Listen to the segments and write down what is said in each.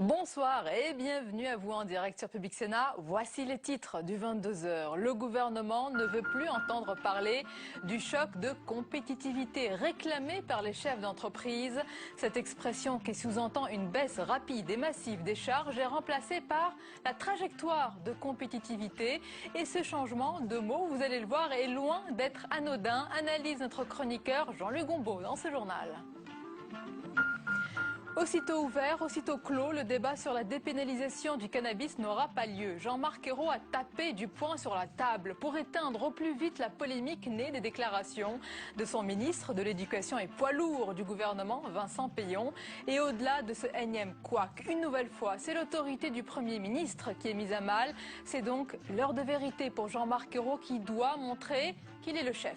Bonsoir et bienvenue à vous en direct sur Public Sénat. Voici les titres du 22h. Le gouvernement ne veut plus entendre parler du choc de compétitivité réclamé par les chefs d'entreprise. Cette expression qui sous-entend une baisse rapide et massive des charges est remplacée par la trajectoire de compétitivité. Et ce changement de mots, vous allez le voir, est loin d'être anodin. Analyse notre chroniqueur Jean-Luc Gombaud dans ce journal. Aussitôt ouvert, aussitôt clos, le débat sur la dépénalisation du cannabis n'aura pas lieu. Jean-Marc Ayrault a tapé du poing sur la table pour éteindre au plus vite la polémique née des déclarations de son ministre de l'Éducation et poids lourd du gouvernement, Vincent Peillon. Et au-delà de ce énième couac, une nouvelle fois, c'est l'autorité du Premier ministre qui est mise à mal. C'est donc l'heure de vérité pour Jean-Marc Ayrault qui doit montrer qu'il est le chef.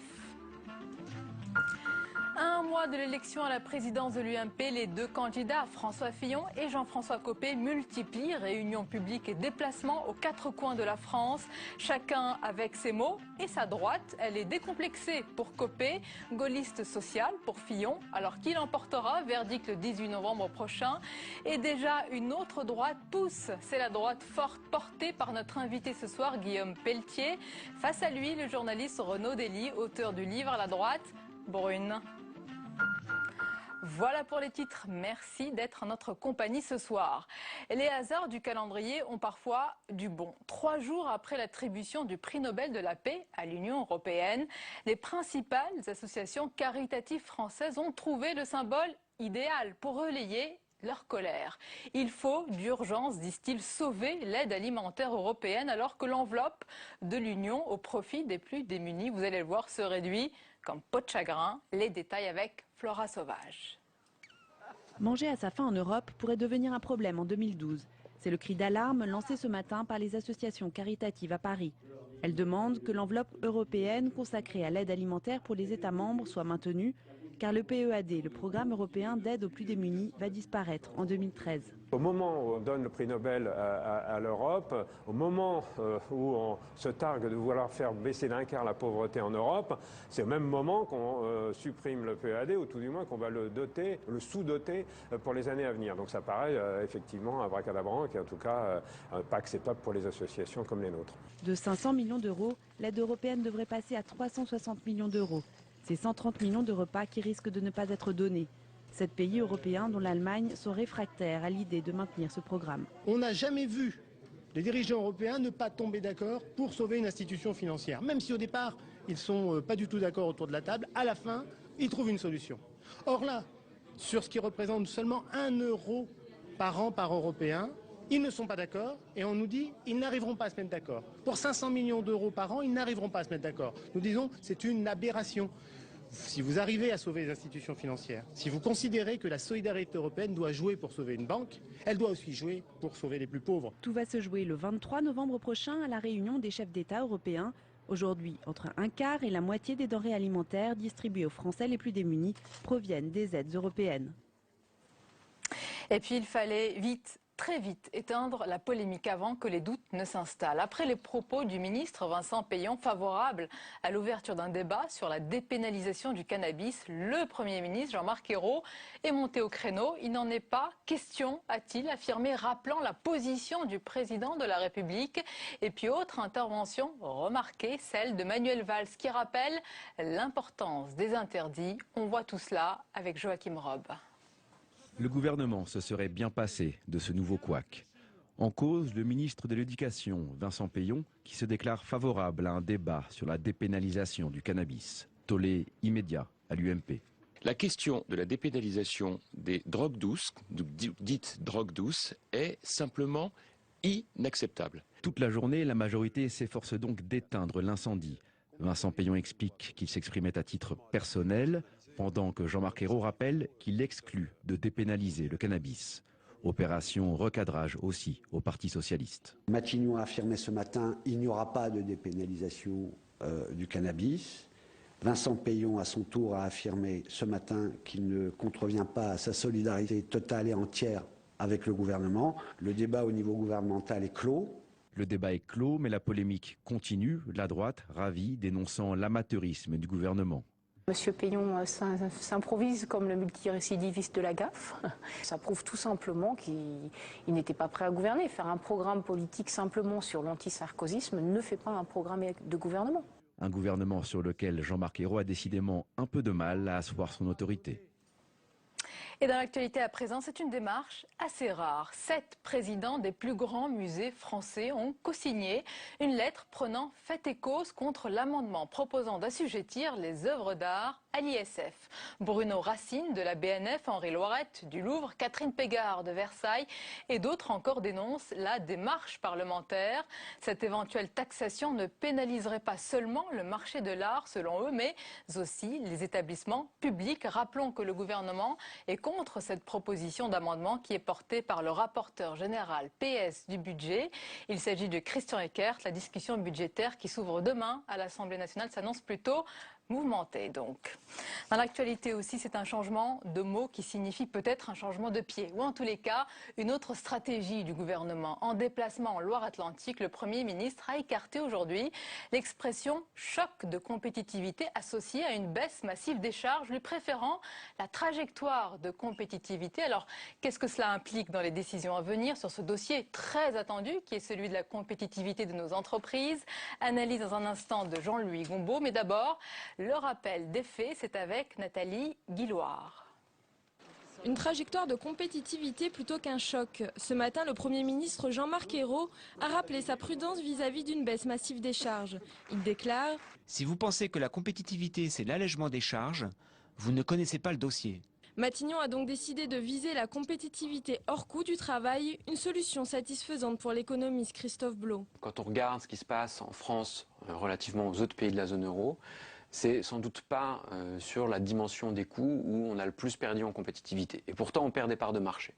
À un mois de l'élection à la présidence de l'UMP, les deux candidats, François Fillon et Jean-François Copé, multiplient réunions publiques et déplacements aux quatre coins de la France, chacun avec ses mots et sa droite. Elle est décomplexée pour Copé, gaulliste social pour Fillon, alors qu'il emportera verdict le 18 novembre prochain. Et déjà une autre droite pousse, c'est la droite forte portée par notre invité ce soir, Guillaume Pelletier. Face à lui, le journaliste Renaud Dely, auteur du livre La droite brune. Voilà pour les titres. Merci d'être en notre compagnie ce soir. Les hasards du calendrier ont parfois du bon. 3 jours après l'attribution du prix Nobel de la paix à l'Union européenne, les principales associations caritatives françaises ont trouvé le symbole idéal pour relayer leur colère. Il faut d'urgence, disent-ils, sauver l'aide alimentaire européenne alors que l'enveloppe de l'Union au profit des plus démunis, vous allez le voir, se réduit comme peau de chagrin. Les détails avec Flora Sauvage. Manger à sa faim en Europe pourrait devenir un problème en 2012. C'est le cri d'alarme lancé ce matin par les associations caritatives à Paris. Elles demandent que l'enveloppe européenne consacrée à l'aide alimentaire pour les États membres soit maintenue, car le PEAD, le programme européen d'aide aux plus démunis, va disparaître en 2013. Au moment où on donne le prix Nobel à l'Europe, au moment où on se targue de vouloir faire baisser d'un quart la pauvreté en Europe, c'est au même moment qu'on supprime le PEAD, ou tout du moins qu'on va le doter, le sous-doter pour les années à venir. Donc ça paraît effectivement abracadabrant, et en tout cas pas acceptable pour les associations comme les nôtres. De 500 millions d'euros, l'aide européenne devrait passer à 360 millions d'euros. C'est 130 millions de repas qui risquent de ne pas être donnés. 7 pays européens, dont l'Allemagne, sont réfractaires à l'idée de maintenir ce programme. On n'a jamais vu les dirigeants européens ne pas tomber d'accord pour sauver une institution financière. Même si au départ, ils ne sont pas du tout d'accord autour de la table, à la fin, ils trouvent une solution. Or là, sur ce qui représente seulement 1 euro par an par Européen, ils ne sont pas d'accord et on nous dit qu'ils n'arriveront pas à se mettre d'accord. Pour 500 millions d'euros par an, ils n'arriveront pas à se mettre d'accord. Nous disons c'est une aberration. Si vous arrivez à sauver les institutions financières, si vous considérez que la solidarité européenne doit jouer pour sauver une banque, elle doit aussi jouer pour sauver les plus pauvres. Tout va se jouer le 23 novembre prochain à la réunion des chefs d'État européens. Aujourd'hui, entre un quart et la moitié des denrées alimentaires distribuées aux Français les plus démunis proviennent des aides européennes. Et puis il fallait vite, très vite, éteindre la polémique avant que les doutes ne s'installent. Après les propos du ministre Vincent Peillon favorable à l'ouverture d'un débat sur la dépénalisation du cannabis, le Premier ministre Jean-Marc Ayrault est monté au créneau. Il n'en est pas question, a-t-il affirmé, rappelant la position du président de la République. Et puis autre intervention remarquée, celle de Manuel Valls, qui rappelle l'importance des interdits. On voit tout cela avec Joachim Robb. Le gouvernement se serait bien passé de ce nouveau couac. En cause, le ministre de l'Éducation, Vincent Peillon, qui se déclare favorable à un débat sur la dépénalisation du cannabis. Tollé immédiat à l'UMP. La question de la dépénalisation des drogues douces, dites drogues douces, est simplement inacceptable. Toute la journée, la majorité s'efforce donc d'éteindre l'incendie. Vincent Peillon explique qu'il s'exprimait à titre personnel, pendant que Jean-Marc Ayrault rappelle qu'il exclut de dépénaliser le cannabis. Opération recadrage aussi au Parti socialiste. Matignon a affirmé ce matin qu'il n'y aura pas de dépénalisation du cannabis. Vincent Peillon, à son tour, a affirmé ce matin qu'il ne contrevient pas à sa solidarité totale et entière avec le gouvernement. Le débat au niveau gouvernemental est clos. Le débat est clos, mais la polémique continue. La droite, ravie, dénonçant l'amateurisme du gouvernement. Monsieur Payon s'improvise comme le multirécidiviste de la gaffe. Ça prouve tout simplement qu'il n'était pas prêt à gouverner. Faire un programme politique simplement sur l'anti-sarkozysme ne fait pas un programme de gouvernement. Un gouvernement sur lequel Jean-Marc Ayrault a décidément un peu de mal à asseoir son autorité. Et dans l'actualité à présent, c'est une démarche assez rare. 7 présidents des plus grands musées français ont co-signé une lettre prenant fait et cause contre l'amendement proposant d'assujettir les œuvres d'art à l'ISF. Bruno Racine de la BNF, Henri Loirette du Louvre, Catherine Pégard de Versailles et d'autres encore dénoncent la démarche parlementaire. Cette éventuelle taxation ne pénaliserait pas seulement le marché de l'art selon eux, mais aussi les établissements publics. Rappelons que le gouvernement est contre cette proposition d'amendement qui est portée par le rapporteur général PS du budget. Il s'agit de Christian Eckert. La discussion budgétaire qui s'ouvre demain à l'Assemblée nationale s'annonce plutôt mouvementée donc. Dans l'actualité aussi, c'est un changement de mot qui signifie peut-être un changement de pied, ou en tous les cas, une autre stratégie du gouvernement. En déplacement en Loire-Atlantique, le Premier ministre a écarté aujourd'hui l'expression choc de compétitivité associée à une baisse massive des charges, lui préférant la trajectoire de compétitivité. Alors, qu'est-ce que cela implique dans les décisions à venir sur ce dossier très attendu qui est celui de la compétitivité de nos entreprises? Analyse dans un instant de Jean-Louis Gombaud, mais d'abord, le rappel des faits, c'est avec Nathalie Guilloire. Une trajectoire de compétitivité plutôt qu'un choc. Ce matin, le Premier ministre Jean-Marc Ayrault a rappelé sa prudence vis-à-vis d'une baisse massive des charges. Il déclare « Si vous pensez que la compétitivité, c'est l'allègement des charges, vous ne connaissez pas le dossier. » Matignon a donc décidé de viser la compétitivité hors coût du travail, une solution satisfaisante pour l'économiste Christophe Blot. Quand on regarde ce qui se passe en France relativement aux autres pays de la zone euro, c'est sans doute pas sur la dimension des coûts où on a le plus perdu en compétitivité. Et pourtant, on perd des parts de marché.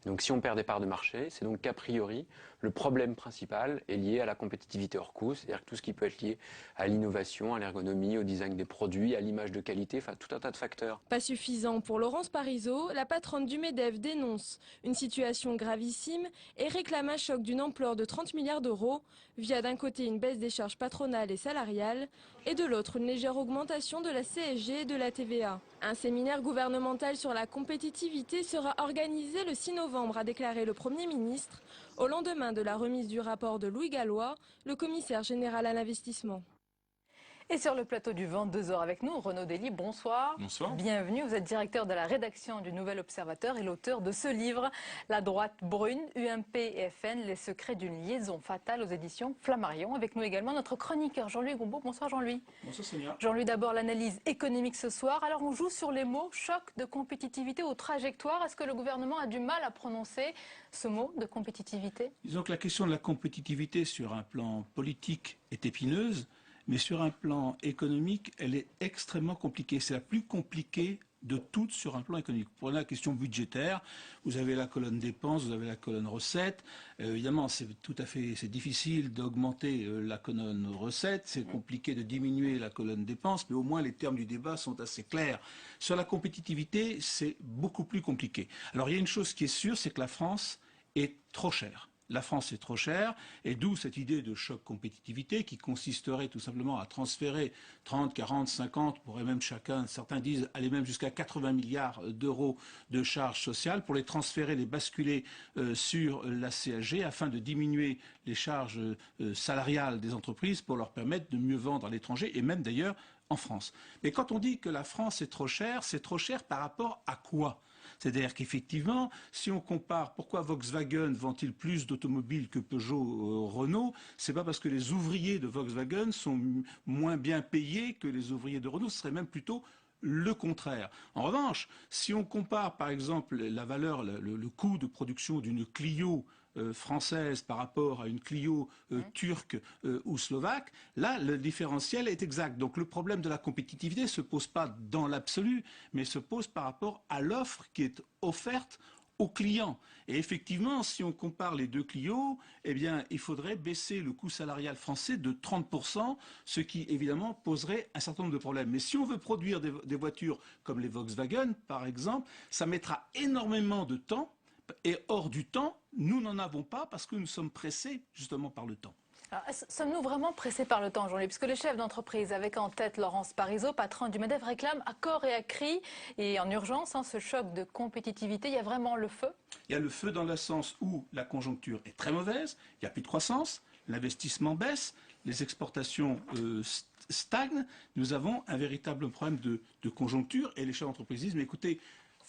Donc si on perd des parts de marché, c'est donc qu'a priori, le problème principal est lié à la compétitivité hors coût, c'est-à-dire tout ce qui peut être lié à l'innovation, à l'ergonomie, au design des produits, à l'image de qualité, enfin tout un tas de facteurs. Pas suffisant pour Laurence Parisot, la patronne du MEDEF dénonce une situation gravissime et réclame un choc d'une ampleur de 30 milliards d'euros via d'un côté une baisse des charges patronales et salariales et de l'autre une légère augmentation de la CSG et de la TVA. Un séminaire gouvernemental sur la compétitivité sera organisé le 6 novembre, a déclaré le Premier ministre, au lendemain de la remise du rapport de Louis Gallois, le commissaire général à l'investissement. Et sur le plateau du 22h avec nous, Renaud Dely, bonsoir. Bonsoir. Bienvenue, vous êtes directeur de la rédaction du Nouvel Observateur et l'auteur de ce livre, La droite brune, UMP et FN, les secrets d'une liaison fatale aux éditions Flammarion. Avec nous également notre chroniqueur Jean-Louis Gombaud. Bonsoir Jean-Louis. Bonsoir Sonia. Jean-Louis, d'abord l'analyse économique ce soir. Alors on joue sur les mots choc de compétitivité ou trajectoire. Est-ce que le gouvernement a du mal à prononcer ce mot de compétitivité? Disons que la question de la compétitivité sur un plan politique est épineuse. Mais sur un plan économique, elle est extrêmement compliquée. C'est la plus compliquée de toutes sur un plan économique. Pour la question budgétaire, vous avez la colonne dépenses, vous avez la colonne recettes. Évidemment, c'est difficile d'augmenter la colonne recettes, c'est compliqué de diminuer la colonne dépenses, mais au moins les termes du débat sont assez clairs. Sur la compétitivité, c'est beaucoup plus compliqué. Alors il y a une chose qui est sûre, c'est que la France est trop chère. La France est trop chère, et d'où cette idée de choc compétitivité qui consisterait tout simplement à transférer 30, 40, 50, pourrait même certains disent aller même jusqu'à 80 milliards d'euros de charges sociales pour les transférer, les basculer sur la CSG afin de diminuer les charges salariales des entreprises pour leur permettre de mieux vendre à l'étranger et même d'ailleurs en France. Mais quand on dit que la France est trop chère par rapport à quoi ? C'est-à-dire qu'effectivement, si on compare pourquoi Volkswagen vend-il plus d'automobiles que Peugeot, Renault, c'est pas parce que les ouvriers de Volkswagen sont moins bien payés que les ouvriers de Renault, ce serait même plutôt le contraire. En revanche, si on compare par exemple la valeur, le coût de production d'une Clio française par rapport à une Clio turque ou slovaque, là, le différentiel est exact. Donc le problème de la compétitivité ne se pose pas dans l'absolu, mais se pose par rapport à l'offre qui est offerte aux clients. Et effectivement, si on compare les deux Clio, eh bien, il faudrait baisser le coût salarial français de 30%, ce qui, évidemment, poserait un certain nombre de problèmes. Mais si on veut produire des voitures comme les Volkswagen, par exemple, ça mettra énormément de temps. Et hors du temps, nous n'en avons pas parce que nous sommes pressés justement par le temps. Sommes-nous vraiment pressés par le temps aujourd'hui? Puisque les chefs d'entreprise, avec en tête Laurence Parisot, patron du MEDEF, réclament à corps et à cri et en urgence ce choc de compétitivité. Il y a vraiment le feu? Il y a le feu dans le sens où la conjoncture est très mauvaise, il n'y a plus de croissance, l'investissement baisse, les exportations stagnent. Nous avons un véritable problème de conjoncture et les chefs d'entreprise disent, mais écoutez,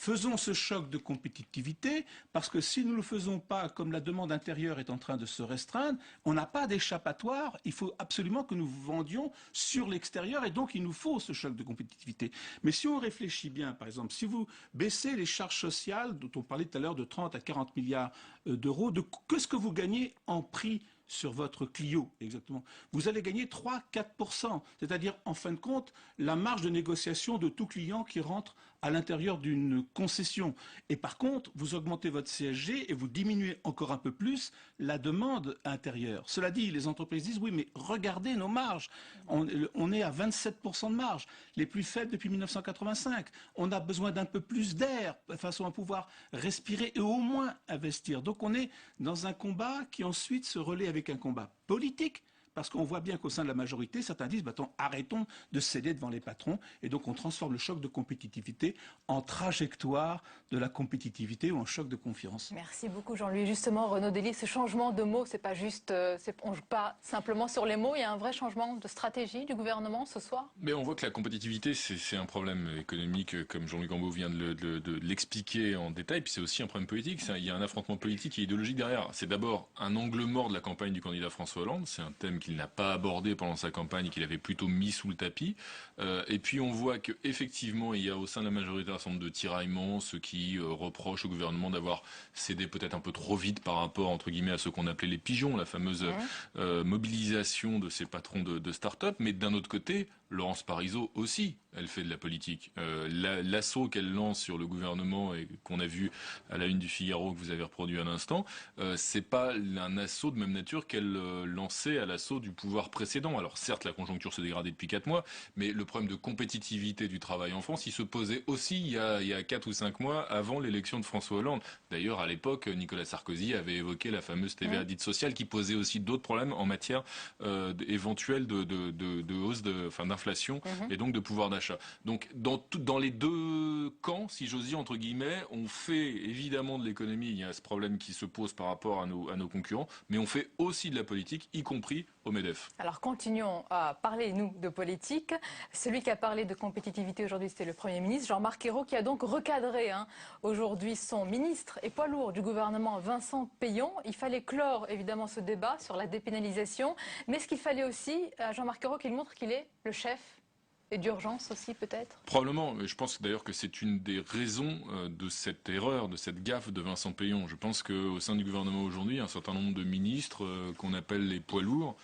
faisons ce choc de compétitivité parce que si nous ne le faisons pas, comme la demande intérieure est en train de se restreindre, on n'a pas d'échappatoire. Il faut absolument que nous vendions sur l'extérieur et donc il nous faut ce choc de compétitivité. Mais si on réfléchit bien, par exemple, si vous baissez les charges sociales, dont on parlait tout à l'heure de 30 à 40 milliards d'euros, qu'est-ce que vous gagnez en prix sur votre Clio, exactement. Vous allez gagner 3-4%, c'est-à-dire, en fin de compte, la marge de négociation de tout client qui rentre à l'intérieur d'une concession. Et par contre, vous augmentez votre CSG et vous diminuez encore un peu plus la demande intérieure. Cela dit, les entreprises disent, oui, mais regardez nos marges. On est à 27% de marge, les plus faibles depuis 1985. On a besoin d'un peu plus d'air, de façon à pouvoir respirer et au moins investir. Donc on est dans un combat qui ensuite se relaie avec un combat politique, parce qu'on voit bien qu'au sein de la majorité, certains disent arrêtons de céder devant les patrons, et donc on transforme le choc de compétitivité en trajectoire de la compétitivité ou en choc de confiance. Merci beaucoup Jean-Louis. Justement, Renaud Delis, ce changement de mots, c'est pas juste, on ne joue pas simplement sur les mots, il y a un vrai changement de stratégie du gouvernement ce soir? Mais on voit que la compétitivité, c'est un problème économique, comme Jean-Luc Gambeau vient de l'expliquer en détail, puis c'est aussi un problème politique. Il y a un affrontement politique et idéologique derrière. C'est d'abord un angle mort de la campagne du candidat François Hollande, c'est un thème qu'il n'a pas abordé pendant sa campagne et qu'il avait plutôt mis sous le tapis. Et puis on voit qu'effectivement, il y a au sein de la majorité un certain nombre de tiraillements, ceux qui reprochent au gouvernement d'avoir cédé peut-être un peu trop vite par rapport, entre guillemets, à ce qu'on appelait les pigeons, la fameuse mobilisation de ces patrons de start-up. Mais d'un autre côté, Laurence Parisot aussi, elle fait de la politique. L'assaut qu'elle lance sur le gouvernement et qu'on a vu à la une du Figaro que vous avez reproduit à l'instant, c'est pas un assaut de même nature qu'elle lançait à l'assaut du pouvoir précédent. Alors certes, la conjoncture s'est dégradée depuis 4 mois, mais le problème de compétitivité du travail en France, il se posait aussi il y a 4 ou 5 mois avant l'élection de François Hollande. D'ailleurs, à l'époque, Nicolas Sarkozy avait évoqué la fameuse TVA dite sociale qui posait aussi d'autres problèmes en matière éventuelle de hausse d'inflation et donc de pouvoir d'achat. Donc dans les deux camps, si j'ose dire, entre guillemets, on fait évidemment de l'économie, il y a ce problème qui se pose par rapport à nos concurrents, mais on fait aussi de la politique, y compris au MEDEF. Alors continuons à parler, nous, de politique. Celui qui a parlé de compétitivité aujourd'hui, c'était le Premier ministre, Jean-Marc Ayrault, qui a donc recadré aujourd'hui son ministre et poids lourd du gouvernement, Vincent Peillon. Il fallait clore évidemment ce débat sur la dépénalisation, mais ce qu'il fallait aussi, à Jean-Marc Ayrault, qu'il montre qu'il est le chef. Et d'urgence aussi peut-être? Probablement. Je pense d'ailleurs que c'est une des raisons de cette erreur, de cette gaffe de Vincent Peillon. Je pense qu'au sein du gouvernement aujourd'hui, il y a un certain nombre de ministres qu'on appelle les poids lourds,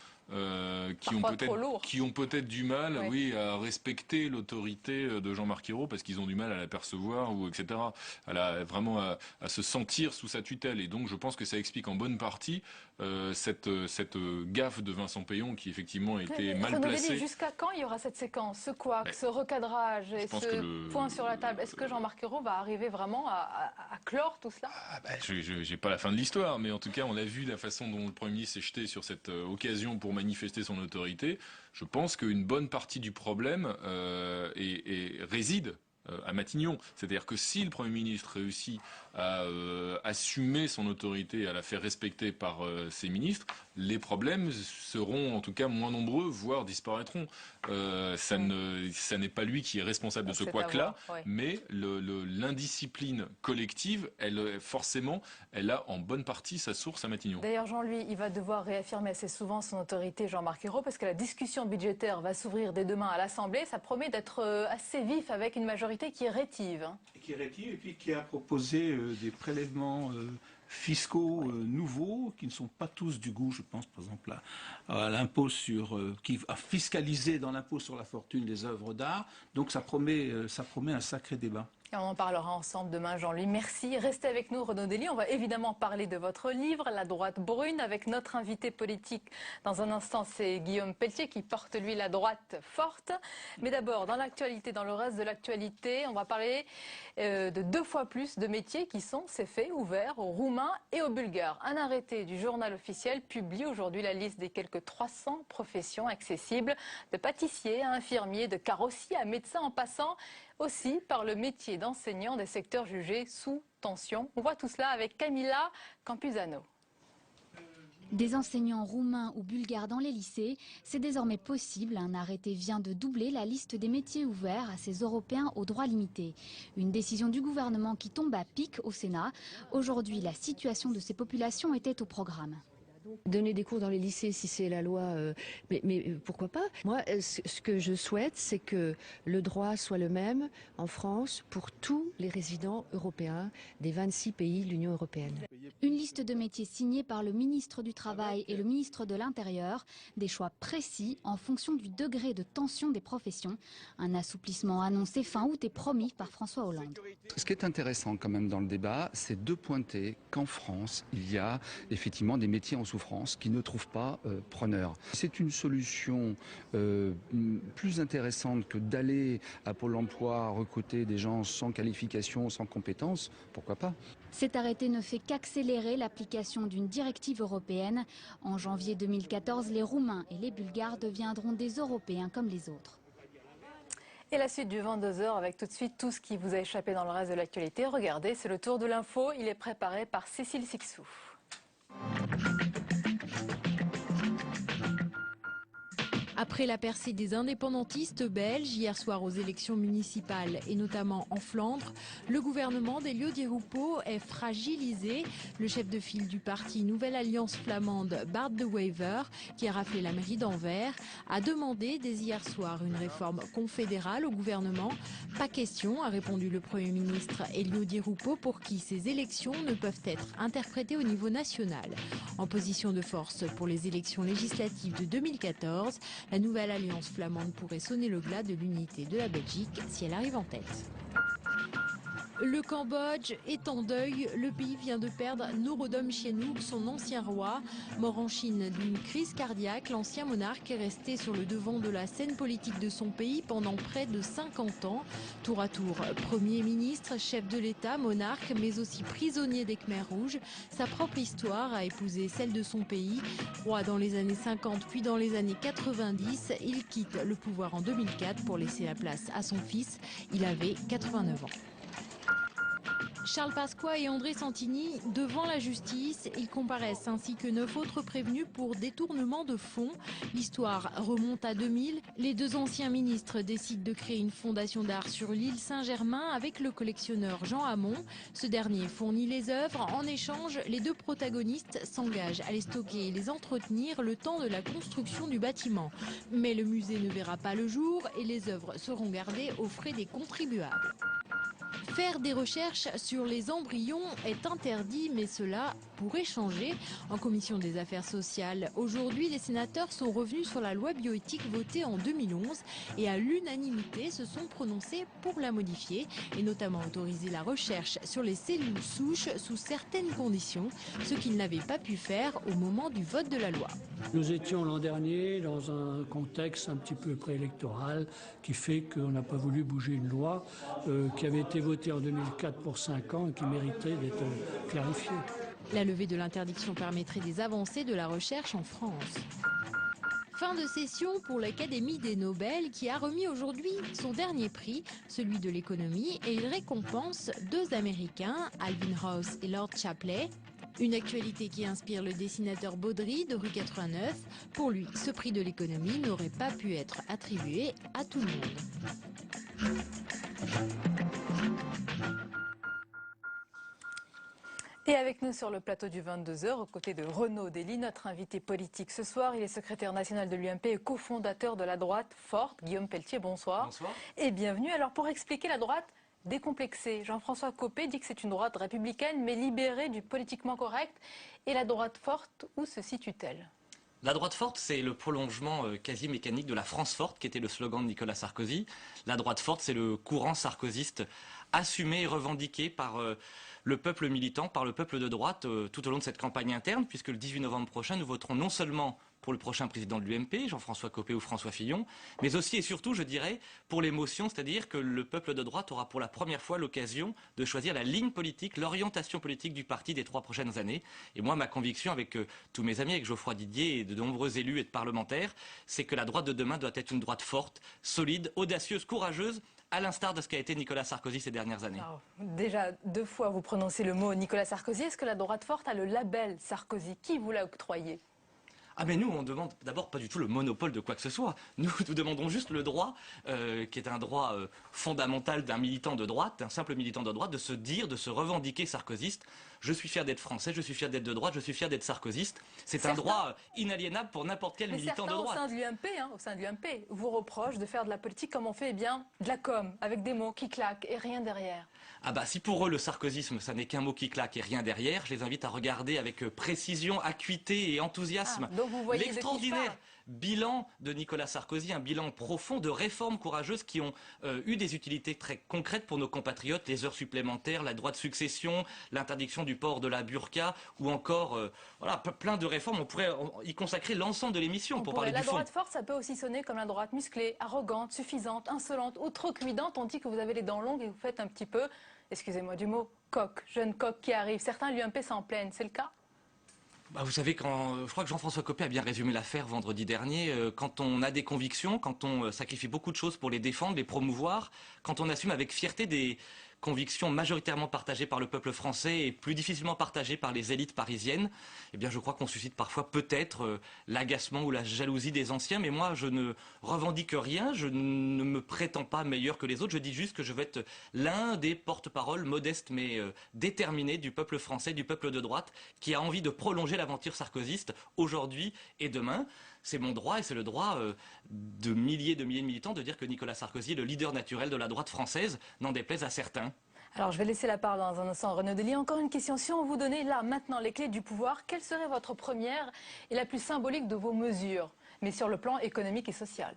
qui ont peut-être du mal à respecter l'autorité de Jean-Marc Ayrault parce qu'ils ont du mal à l'apercevoir ou etc. Vraiment à se sentir sous sa tutelle. Et donc je pense que ça explique en bonne partie cette gaffe de Vincent Peillon qui effectivement a été mal placée. Jusqu'à quand il y aura cette séquence, ce couac, ce recadrage et ce point sur la table? Est-ce que Jean-Marc Ayrault va arriver vraiment à clore tout cela? Je n'ai pas la fin de l'histoire, mais en tout cas on a vu la façon dont le Premier ministre s'est jeté sur cette occasion pour manifester son autorité. Je pense qu'une bonne partie du problème réside à Matignon. C'est-à-dire que si le Premier ministre réussit à assumer son autorité et à la faire respecter par ses ministres, les problèmes seront en tout cas moins nombreux, voire disparaîtront. Ça n'est pas lui qui est responsable de ce couac-là, mais l'indiscipline collective, forcément, elle a en bonne partie sa source à Matignon. D'ailleurs, Jean-Louis, il va devoir réaffirmer assez souvent son autorité, Jean-Marc Ayrault, parce que la discussion budgétaire va s'ouvrir dès demain à l'Assemblée. Ça promet d'être assez vif avec une majorité qui est rétive. Qui est rétive et puis qui a proposé des prélèvements fiscaux nouveaux qui ne sont pas tous du goût, je pense par exemple à l'impôt qui a fiscalisé dans l'impôt sur la fortune des œuvres d'art. Donc ça promet un sacré débat. Et on en parlera ensemble demain, Jean-Louis. Merci. Restez avec nous, Renaud Dely. On va évidemment parler de votre livre, La droite brune, avec notre invité politique. Dans un instant, c'est Guillaume Pelletier qui porte, lui, la droite forte. Mais d'abord, dans l'actualité, dans le reste de l'actualité, on va parler de 2 fois plus de métiers qui sont, c'est fait, ouverts aux Roumains et aux Bulgares. Un arrêté du journal officiel publie aujourd'hui la liste des quelques 300 professions accessibles, de pâtissier à infirmier, de carrossier à médecin, en passant aussi par le métier d'enseignant des secteurs jugés sous tension. On voit tout cela avec Camilla Campuzano. Des enseignants roumains ou bulgares dans les lycées, c'est désormais possible. Un arrêté vient de doubler la liste des métiers ouverts à ces Européens aux droits limités. Une décision du gouvernement qui tombe à pic au Sénat. Aujourd'hui, la situation de ces populations était au programme. Donner des cours dans les lycées, si c'est la loi, mais pourquoi pas? Moi, ce que je souhaite, c'est que le droit soit le même en France pour tous les résidents européens des 26 pays de l'Union européenne. Une liste de métiers signée par le ministre du Travail et le ministre de l'Intérieur. Des choix précis en fonction du degré de tension des professions. Un assouplissement annoncé fin août et promis par François Hollande. Ce qui est intéressant quand même dans le débat, c'est de pointer qu'en France, il y a effectivement des métiers en souffrance qui ne trouvent pas preneur. C'est une solution plus intéressante que d'aller à Pôle emploi recruter des gens sans qualification, sans compétences, pourquoi pas? Cet arrêté ne fait qu'accélérer l'application d'une directive européenne. En janvier 2014, les Roumains et les Bulgares deviendront des Européens comme les autres. Et la suite du 22h avec tout de suite tout ce qui vous a échappé dans le reste de l'actualité. Regardez, c'est le tour de l'info. Il est préparé par Cécile Sixou. Après la percée des indépendantistes belges hier soir aux élections municipales et notamment en Flandre, le gouvernement d'Elio Di Rupo est fragilisé. Le chef de file du parti Nouvelle Alliance Flamande, Bart de Wever, qui a raflé la mairie d'Anvers, a demandé dès hier soir une réforme confédérale au gouvernement. Pas question, a répondu le Premier ministre Elio Di Rupo, pour qui ces élections ne peuvent être interprétées au niveau national. En position de force pour les élections législatives de 2014, la Nouvelle Alliance Flamande pourrait sonner le glas de l'unité de la Belgique si elle arrive en tête. Le Cambodge est en deuil. Le pays vient de perdre Norodom Sihanouk, son ancien roi. Mort en Chine d'une crise cardiaque, l'ancien monarque est resté sur le devant de la scène politique de son pays pendant près de 50 ans. Tour à tour, Premier ministre, chef de l'État, monarque, mais aussi prisonnier des Khmers rouges. Sa propre histoire a épousé celle de son pays. Roi dans les années 50 puis dans les années 90, il quitte le pouvoir en 2004 pour laisser la place à son fils. Il avait 89 ans. Charles Pasqua et André Santini devant la justice. Ils comparaissent ainsi que 9 autres prévenus pour détournement de fonds. L'histoire remonte à 2000. Les 2 anciens ministres décident de créer une fondation d'art sur l'île Saint-Germain avec le collectionneur Jean Hamon. Ce dernier fournit les œuvres. En échange, les 2 protagonistes s'engagent à les stocker et les entretenir le temps de la construction du bâtiment. Mais le musée ne verra pas le jour et les œuvres seront gardées aux frais des contribuables. Faire des recherches sur les embryons est interdit, mais cela pourrait changer. En commission des affaires sociales, aujourd'hui, les sénateurs sont revenus sur la loi bioéthique votée en 2011 et à l'unanimité se sont prononcés pour la modifier et notamment autoriser la recherche sur les cellules souches sous certaines conditions, ce qu'ils n'avaient pas pu faire au moment du vote de la loi. Nous étions l'an dernier dans un contexte un petit peu préélectoral qui fait qu'on n'a pas voulu bouger une loi qui avait été votée en 2004 pour 5 ans et qui méritait d'être clarifiée. La levée de l'interdiction permettrait des avancées de la recherche en France. Fin de session pour l'Académie des Nobel qui a remis aujourd'hui son dernier prix, celui de l'économie, et il récompense 2 Américains, Alvin Ross et Lord Shapley. Une actualité qui inspire le dessinateur Baudry de rue 89. Pour lui, ce prix de l'économie n'aurait pas pu être attribué à tout le monde. Et avec nous sur le plateau du 22h, aux côtés de Renaud Dely, notre invité politique ce soir. Il est secrétaire national de l'UMP et cofondateur de la droite forte. Guillaume Pelletier, bonsoir. Bonsoir. Et bienvenue. Alors pour expliquer la droite décomplexée, Jean-François Copé dit que c'est une droite républicaine mais libérée du politiquement correct. Et la droite forte, où se situe-t-elle ? La droite forte, c'est le prolongement quasi mécanique de la France forte, qui était le slogan de Nicolas Sarkozy. La droite forte, c'est le courant sarkozyste assumé et revendiqué par le peuple militant, par le peuple de droite, tout au long de cette campagne interne, puisque le 18 novembre prochain, nous voterons non seulement pour le prochain président de l'UMP, Jean-François Copé ou François Fillon, mais aussi et surtout, je dirais, pour l'émotion, c'est-à-dire que le peuple de droite aura pour la première fois l'occasion de choisir la ligne politique, l'orientation politique du parti des 3 prochaines années. Et moi, ma conviction avec tous mes amis, avec Geoffroy Didier et de nombreux élus et de parlementaires, c'est que la droite de demain doit être une droite forte, solide, audacieuse, courageuse, à l'instar de ce qu'a été Nicolas Sarkozy ces dernières années. Alors, déjà 2 fois vous prononcez le mot Nicolas Sarkozy. Est-ce que la droite forte a le label Sarkozy? Qui vous l'a octroyé? Ah mais nous, on demande d'abord pas du tout le monopole de quoi que ce soit. Nous demandons juste le droit, qui est un droit fondamental d'un militant de droite, d'un simple militant de droite, de se dire, de se revendiquer sarkozyste. Je suis fier d'être français, je suis fier d'être de droite, je suis fier d'être sarkozyste. C'est un droit inaliénable pour n'importe quel militant de droite. Au sein de l'UMP, vous reproche de faire de la politique comme on fait de la com, avec des mots qui claquent et rien derrière. Ah bah si pour eux le sarkozysme, ça n'est qu'un mot qui claque et rien derrière, je les invite à regarder avec précision, acuité et enthousiasme l'extraordinaire bilan de Nicolas Sarkozy, un bilan profond de réformes courageuses qui ont eu des utilités très concrètes pour nos compatriotes, les heures supplémentaires, la droit de succession, l'interdiction du port de la burqa ou encore voilà, plein de réformes. On pourrait y consacrer l'ensemble de l'émission pour parler du fond. La droite forte, ça peut aussi sonner comme la droite musclée, arrogante, suffisante, insolente, outrecuidante. On dit que vous avez les dents longues et vous faites un petit peu, excusez-moi du mot, coq, jeune coq qui arrive. Certains l'UMP s'en plaignent, c'est le cas? Bah vous savez, je crois que Jean-François Copé a bien résumé l'affaire vendredi dernier. Quand on a des convictions, quand on sacrifie beaucoup de choses pour les défendre, les promouvoir, quand on assume avec fierté des convictions majoritairement partagées par le peuple français et plus difficilement partagées par les élites parisiennes, eh bien je crois qu'on suscite parfois peut-être l'agacement ou la jalousie des anciens. Mais moi, je ne revendique rien, je ne me prétends pas meilleur que les autres. Je dis juste que je veux être l'un des porte-parole modestes mais déterminés du peuple français, du peuple de droite, qui a envie de prolonger l'aventure sarkozyste aujourd'hui et demain. C'est mon droit et c'est le droit de milliers de militants de dire que Nicolas Sarkozy est le leader naturel de la droite française, n'en déplaise à certains. Alors je vais laisser la parole dans un instant à Renaud Delis. Encore une question, si on vous donnait là maintenant les clés du pouvoir, quelle serait votre première et la plus symbolique de vos mesures, mais sur le plan économique et social?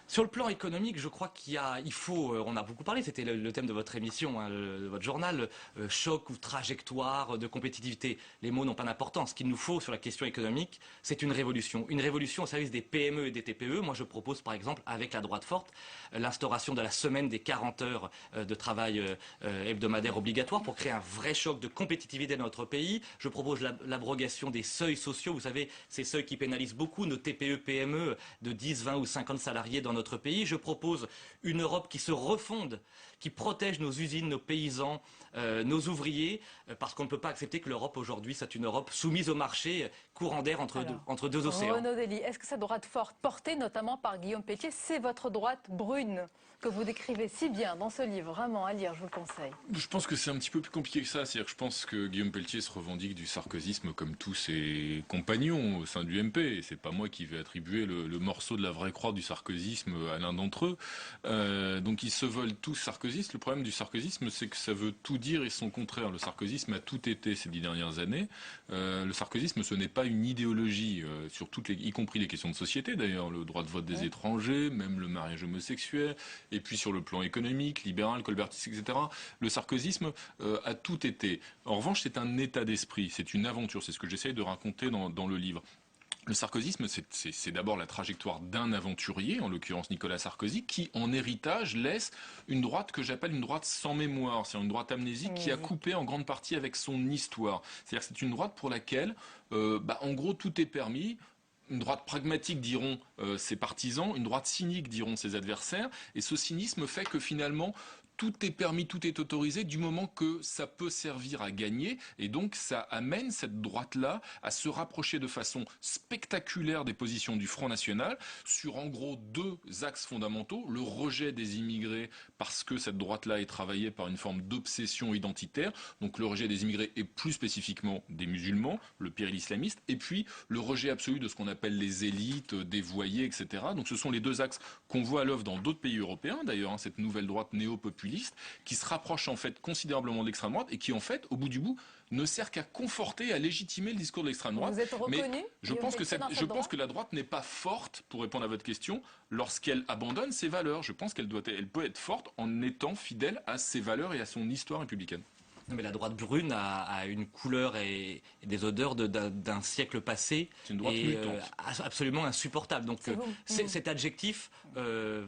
Sur le plan économique, je crois qu'il faut, on a beaucoup parlé, c'était le thème de votre émission, hein, de votre journal, choc ou trajectoire de compétitivité. Les mots n'ont pas d'importance. Ce qu'il nous faut sur la question économique, c'est une révolution. Une révolution au service des PME et des TPE. Moi, je propose par exemple, avec la droite forte, l'instauration de la semaine des 40 heures de travail hebdomadaire obligatoire pour créer un vrai choc de compétitivité dans notre pays. Je propose l'abrogation des seuils sociaux. Vous savez, ces seuils qui pénalisent beaucoup nos TPE, PME de 10, 20 ou 50 salariés dans notre pays. Je propose une Europe qui se refonde, qui protège nos usines, nos paysans, nos ouvriers, parce qu'on ne peut pas accepter que l'Europe aujourd'hui, c'est une Europe soumise au marché, courant d'air entre deux océans. Renaud Delis, est-ce que cette droite forte, portée notamment par Guillaume Pétier, c'est votre droite brune que vous décrivez si bien dans ce livre, vraiment à lire, je vous le conseille? Je pense que c'est un petit peu plus compliqué que ça. C'est-à-dire que je pense que Guillaume Pelletier se revendique du sarkozysme comme tous ses compagnons au sein du MP. Et c'est pas moi qui vais attribuer le morceau de la vraie croix du sarkozysme à l'un d'entre eux. Donc ils se veulent tous sarkozystes. Le problème du sarkozysme, c'est que ça veut tout dire et son contraire. Le sarkozysme a tout été ces 10 dernières années. Le sarkozysme, ce n'est pas une idéologie sur toutes y compris les questions de société d'ailleurs, le droit de vote des étrangers, même le mariage homosexuel, et puis sur le plan économique, libéral, colbertiste, etc. Le sarkozysme a tout été. En revanche, c'est un état d'esprit, c'est une aventure, c'est ce que j'essaye de raconter dans le livre. Le sarkozysme, c'est d'abord la trajectoire d'un aventurier, en l'occurrence Nicolas Sarkozy, qui en héritage laisse une droite que j'appelle une droite sans mémoire, c'est une droite amnésique qui a coupé en grande partie avec son histoire. C'est-à-dire que c'est une droite pour laquelle, en gros, tout est permis. Une droite pragmatique, diront ses partisans, une droite cynique, diront ses adversaires, et ce cynisme fait que finalement, tout est permis, tout est autorisé du moment que ça peut servir à gagner, et donc ça amène cette droite-là à se rapprocher de façon spectaculaire des positions du Front National sur en gros 2 axes fondamentaux, le rejet des immigrés parce que cette droite-là est travaillée par une forme d'obsession identitaire, donc le rejet des immigrés et plus spécifiquement des musulmans, le péril islamiste, et puis le rejet absolu de ce qu'on appelle les élites, des voyers, etc. Donc ce sont les 2 axes qu'on voit à l'œuvre dans d'autres pays européens d'ailleurs, cette nouvelle droite néo-populiste populiste, qui se rapproche en fait considérablement de l'extrême droite et qui en fait, au bout du bout, ne sert qu'à conforter, à légitimer le discours de l'extrême droite. Vous êtes reconnu, mais je pense que la droite n'est pas forte, pour répondre à votre question, lorsqu'elle abandonne ses valeurs. Je pense qu'elle peut être forte en étant fidèle à ses valeurs et à son histoire républicaine. Non, mais la droite brune a une couleur et des odeurs d'un siècle passé. C'est une droite mutante. Absolument insupportable. Donc cet adjectif,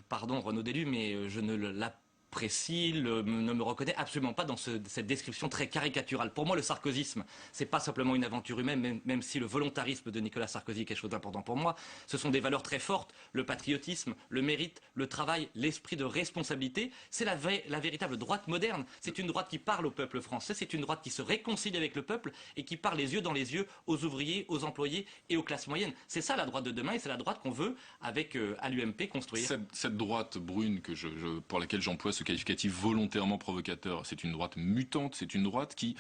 pardon Renaud Deluy, mais je ne l'apprécie, ne me reconnais absolument pas dans cette description très caricaturale. Pour moi, le sarkozysme, c'est pas simplement une aventure humaine, même si le volontarisme de Nicolas Sarkozy est quelque chose d'important pour moi. Ce sont des valeurs très fortes, le patriotisme, le mérite, le travail, l'esprit de responsabilité. C'est la véritable droite moderne. C'est une droite qui parle au peuple français, c'est une droite qui se réconcilie avec le peuple et qui parle les yeux dans les yeux aux ouvriers, aux employés et aux classes moyennes. C'est ça la droite de demain et c'est la droite qu'on veut, avec à l'UMP, construire. Cette droite brune pour laquelle j'emploie ce qualificatif volontairement provocateur, c'est une droite mutante, c'est une droite qui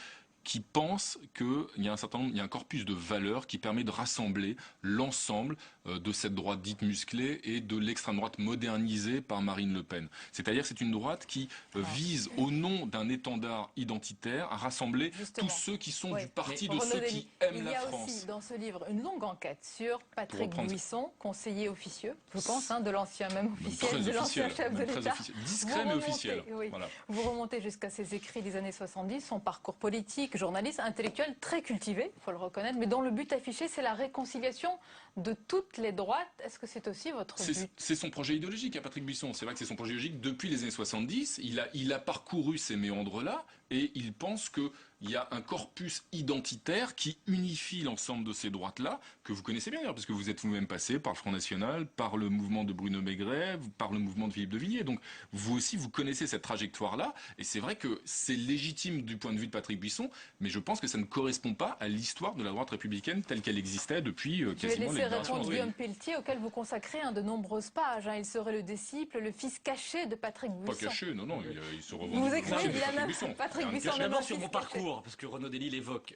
pense qu'il y a un corpus de valeurs qui permet de rassembler l'ensemble de cette droite dite musclée et de l'extrême droite modernisée par Marine Le Pen. C'est-à-dire c'est une droite qui vise, au nom d'un étendard identitaire, à rassembler tous ceux qui sont du parti de ceux qui aiment la France. Il y a aussi dans ce livre une longue enquête sur Patrick Buisson, conseiller officieux, je pense, de l'ancien même officiel, de l'ancien chef de l'État. Discret mais officiel. Oui. Voilà. Vous remontez jusqu'à ses écrits des années 70, son parcours politique, journaliste, intellectuel, très cultivé, il faut le reconnaître, mais dont le but affiché, c'est la réconciliation de toutes les droites. Est-ce que c'est aussi votre but? C'est son projet idéologique, à Patrick Buisson. C'est vrai que c'est son projet idéologique depuis les années 70. Il a parcouru ces méandres-là et il pense qu'il y a un corpus identitaire qui unifie l'ensemble de ces droites-là, que vous connaissez bien d'ailleurs, parce que vous êtes vous-même passé par le Front National, par le mouvement de Bruno Maigret, par le mouvement de Philippe de Villiers. Donc vous aussi, vous connaissez cette trajectoire-là. Et c'est vrai que c'est légitime du point de vue de Patrick Buisson, mais je pense que ça ne correspond pas à l'histoire de la droite républicaine telle qu'elle existait depuis quasiment les répondre Guillaume Pelletier, auquel vous consacrez de nombreuses pages. Il serait le disciple, le fils caché de Patrick Buisson. Pas caché, non, il se revendique. Vous écrivez, il a même Patrick Buisson. D'abord sur mon parcours, parce que Renaud Deluy l'évoque.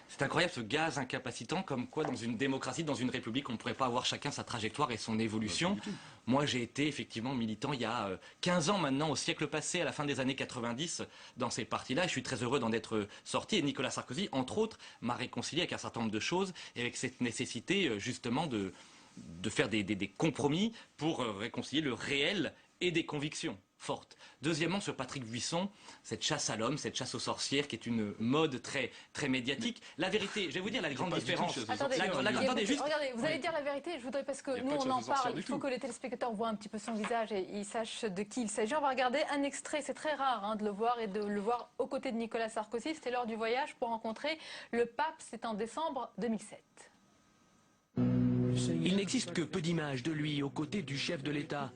C'est incroyable ce gaz incapacitant, comme quoi dans une démocratie, dans une république, on ne pourrait pas avoir chacun sa trajectoire et son évolution. Moi, j'ai été effectivement militant il y a 15 ans maintenant, au siècle passé, à la fin des années 90, dans ces partis-là. Je suis très heureux d'en être sorti. Et Nicolas Sarkozy, entre autres, m'a réconcilié avec un certain nombre de choses et avec cette nécessité, justement, de faire des compromis pour réconcilier le réel et des convictions fortes. Deuxièmement, sur Patrick Buisson, cette chasse à l'homme, cette chasse aux sorcières, qui est une mode très, très médiatique. La vérité, je vais vous dire la grande différence. Attendez, regardez, vous allez dire la vérité, je voudrais, parce que nous on en parle, il faut que les téléspectateurs voient un petit peu son visage et ils sachent de qui il s'agit. On va regarder un extrait, c'est très rare de le voir et de le voir aux côtés de Nicolas Sarkozy. C'était lors du voyage pour rencontrer le pape, c'est en décembre 2007. Il n'existe que peu d'images de lui aux côtés du chef de l'État,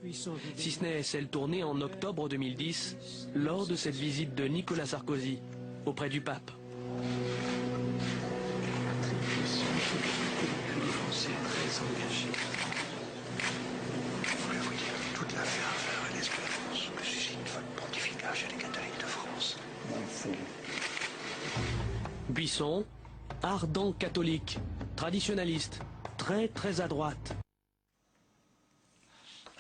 si ce n'est celle tournée en octobre 2010, lors de cette visite de Nicolas Sarkozy auprès du pape. Toute la ferveur et l'espérance que suscite votre pontificat chez les catholiques de France. Buisson, ardent catholique, traditionnaliste, très à droite.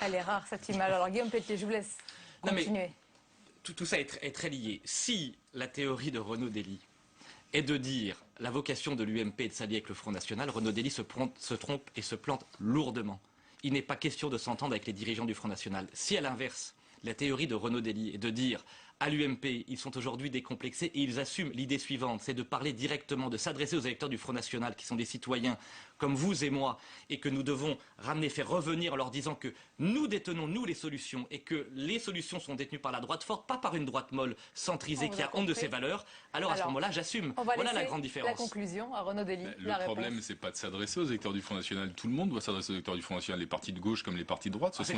Elle est rare cette image. Alors Guillaume Pelletier, je vous laisse continuer. Tout ça est très lié. Si la théorie de Renaud Deluy est de dire la vocation de l'UMP est de s'allier avec le Front National, Renaud Deluy se trompe et se plante lourdement. Il n'est pas question de s'entendre avec les dirigeants du Front National. Si à l'inverse, la théorie de Renaud Deluy est de dire à l'UMP, ils sont aujourd'hui décomplexés et ils assument l'idée suivante, c'est de parler directement, de s'adresser aux électeurs du Front National, qui sont des citoyens comme vous et moi, et que nous devons faire revenir en leur disant que nous détenons, nous, les solutions, et que les solutions sont détenues par la droite forte, pas par une droite molle, centrisée, qui a honte de ses valeurs. Alors à ce moment-là, j'assume. Voilà la grande différence. La conclusion à Renaud Deluy. Le problème, c'est pas de s'adresser aux électeurs du Front National. Tout le monde doit s'adresser aux électeurs du Front National, les partis de gauche comme les partis de droite. Ce sont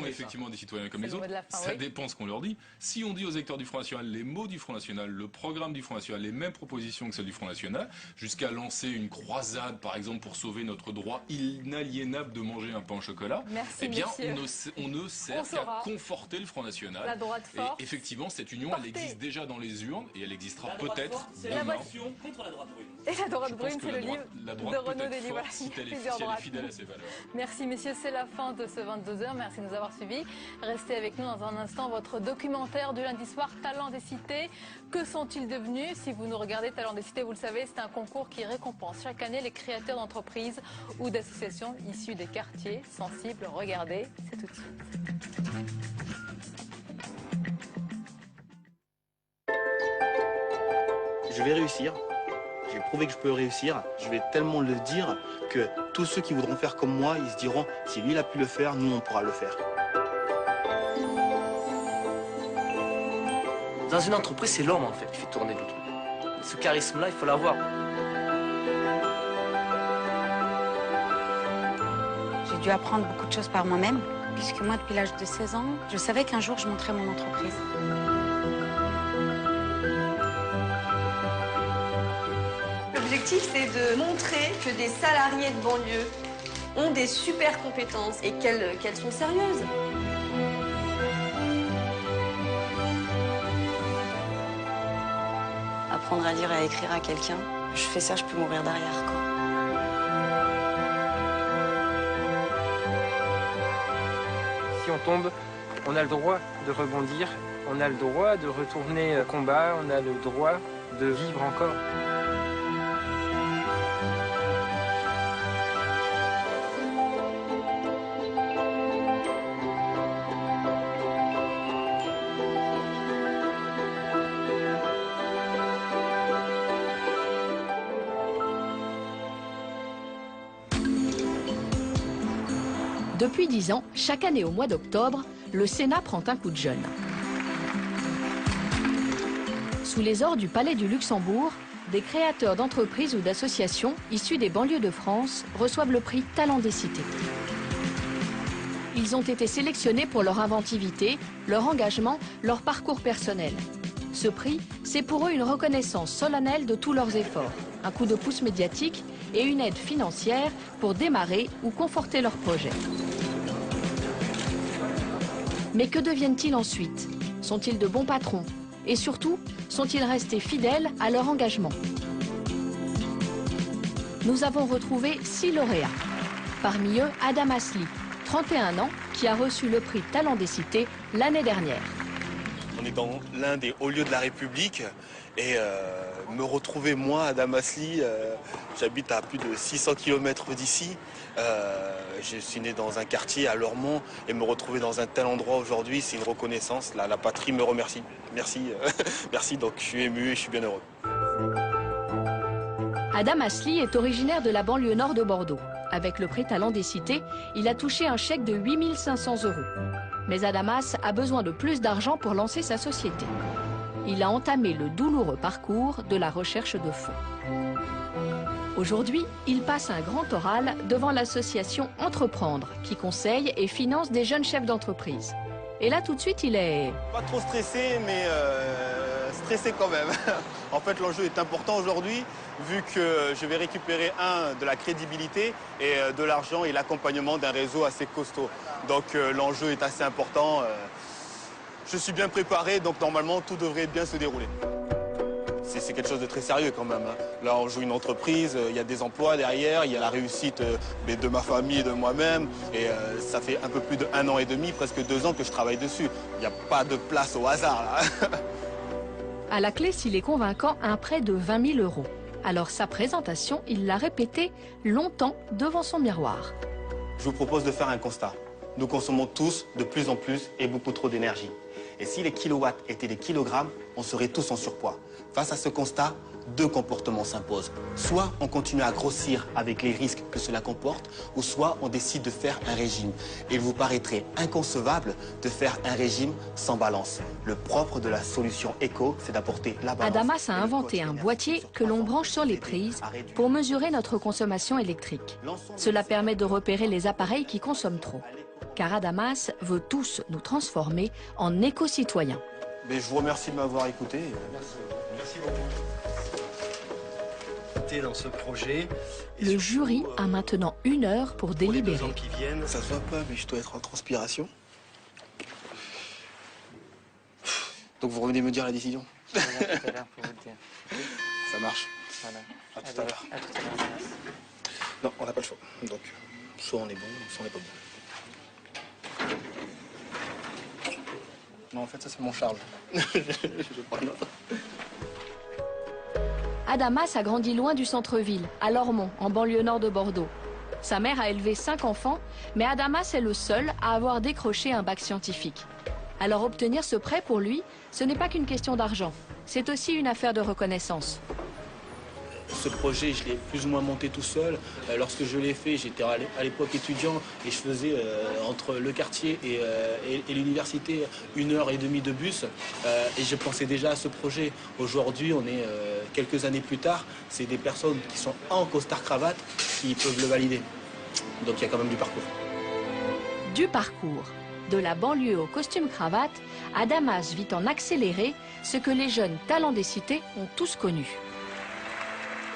effectivement des citoyens comme les autres. Ça dépend ce qu'on leur dit. Si on dit aux électeurs du Front National les mots du Front National, le programme du Front National, les mêmes propositions que celles du Front National, jusqu'à lancer une croisade, par exemple, pour sauver notre droit inaliénable de manger un pain au chocolat, merci, eh bien, monsieur. on ne sert qu'à conforter le Front National. La droite forte. Et effectivement, cette union, elle existe déjà dans les urnes et elle existera peut-être demain. Contre la droite brune. Et la droite brune, c'est le livre de Renaud Dely. Voilà, si elle est fidèle à ses valeurs. Merci messieurs, c'est la fin de ce 22h. Merci de nous avoir suivis. Restez avec nous dans un instant. Votre documentaire du lundi soir, Talents des cités. Que sont-ils devenus? Si vous nous regardez, Talents des cités, vous le savez, c'est un concours qui récompense chaque année les créateurs d'entreprises ou d'associations issues des quartiers sensibles. Regardez, c'est tout de suite. Je vais réussir. J'ai prouvé que je peux réussir. Je vais tellement le dire que tous ceux qui voudront faire comme moi, ils se diront, si lui il a pu le faire, nous on pourra le faire. Dans une entreprise, c'est l'homme en fait qui fait tourner le truc. Ce charisme-là, il faut l'avoir. J'ai dû apprendre beaucoup de choses par moi-même, puisque moi, depuis l'âge de 16 ans, je savais qu'un jour, je monterais mon entreprise. L'objectif, c'est de montrer que des salariés de banlieue ont des super compétences et qu'elles sont sérieuses. Apprendre à lire et à écrire à quelqu'un, je fais ça, je peux mourir derrière, quoi. Si on tombe, on a le droit de rebondir, on a le droit de retourner au combat, on a le droit de vivre encore. Depuis 10 ans, chaque année au mois d'octobre, le Sénat prend un coup de jeune. Sous les ors du Palais du Luxembourg, des créateurs d'entreprises ou d'associations issus des banlieues de France reçoivent le prix Talents des cités. Ils ont été sélectionnés pour leur inventivité, leur engagement, leur parcours personnel. Ce prix, c'est pour eux une reconnaissance solennelle de tous leurs efforts, un coup de pouce médiatique et une aide financière pour démarrer ou conforter leurs projets. Mais que deviennent-ils ensuite? Sont-ils de bons patrons? Et surtout, sont-ils restés fidèles à leur engagement? Nous avons retrouvé 6 lauréats. Parmi eux, Adam Asli, 31 ans, qui a reçu le prix Talents des cités l'année dernière. On est dans l'un des hauts lieux de la République et me retrouver moi, Adam Asli, j'habite à plus de 600 km d'ici. Je suis né dans un quartier à Lormont et me retrouver dans un tel endroit aujourd'hui, c'est une reconnaissance. La patrie me remercie. Merci, merci. Donc je suis ému et je suis bien heureux. Adam Asli est originaire de la banlieue nord de Bordeaux. Avec le prix Talents des cités, il a touché un chèque de 8 500 €. Mais Adamas a besoin de plus d'argent pour lancer sa société. Il a entamé le douloureux parcours de la recherche de fonds. Aujourd'hui, il passe un grand oral devant l'association Entreprendre, qui conseille et finance des jeunes chefs d'entreprise. Et là, tout de suite, il est... Pas trop stressé, mais stressé quand même. En fait, l'enjeu est important aujourd'hui, vu que je vais récupérer de la crédibilité et de l'argent et l'accompagnement d'un réseau assez costaud. Donc l'enjeu est assez important. Je suis bien préparé, donc normalement, tout devrait bien se dérouler. C'est quelque chose de très sérieux quand même. Là, on joue une entreprise, il y a des emplois derrière, il y a la réussite de ma famille et de moi-même. Et ça fait un peu plus d'1 an et demi, presque 2 ans que je travaille dessus. Il n'y a pas de place au hasard, là. À la clé, s'il est convaincant, un prêt de 20 000 €. Alors sa présentation, il l'a répétée longtemps devant son miroir. Je vous propose de faire un constat. Nous consommons tous de plus en plus et beaucoup trop d'énergie. Et si les kilowatts étaient des kilogrammes, on serait tous en surpoids. Face à ce constat, 2 comportements s'imposent. Soit on continue à grossir avec les risques que cela comporte, ou soit on décide de faire un régime. Et il vous paraîtrait inconcevable de faire un régime sans balance. Le propre de la solution éco, c'est d'apporter la balance. Adamas a inventé un boîtier que l'on branche sur les prises pour mesurer notre consommation électrique. Cela permet de repérer les appareils qui consomment trop. Car Adamas veut tous nous transformer en éco-citoyens. Mais je vous remercie de m'avoir écouté. Merci beaucoup. Dans ce projet. Le jury a maintenant 1 heure pour délibérer. Ça se voit pas, mais je dois être en transpiration. Donc vous revenez me dire la décision. Je reviens tout à l'heure pour vous le dire. Ça marche. Voilà. À tout à l'heure. À tout à l'heure. Non, on n'a pas le choix. Donc, soit on est bon, soit on n'est pas bon. Non, en fait, ça c'est mon Charles. Je vais prendre l'autre. Adamas a grandi loin du centre-ville, à Lormont, en banlieue nord de Bordeaux. Sa mère a élevé 5 enfants, mais Adamas est le seul à avoir décroché un bac scientifique. Alors obtenir ce prêt pour lui, ce n'est pas qu'une question d'argent, c'est aussi une affaire de reconnaissance. Ce projet, je l'ai plus ou moins monté tout seul. Lorsque je l'ai fait, j'étais à l'époque étudiant et je faisais entre le quartier et l'université 1h30 de bus. Et je pensais déjà à ce projet. Aujourd'hui, on est quelques années plus tard. C'est des personnes qui sont en costard-cravate qui peuvent le valider. Donc il y a quand même du parcours. Du parcours. De la banlieue au costume-cravate, Adamas vit en accéléré ce que les jeunes talents des cités ont tous connu.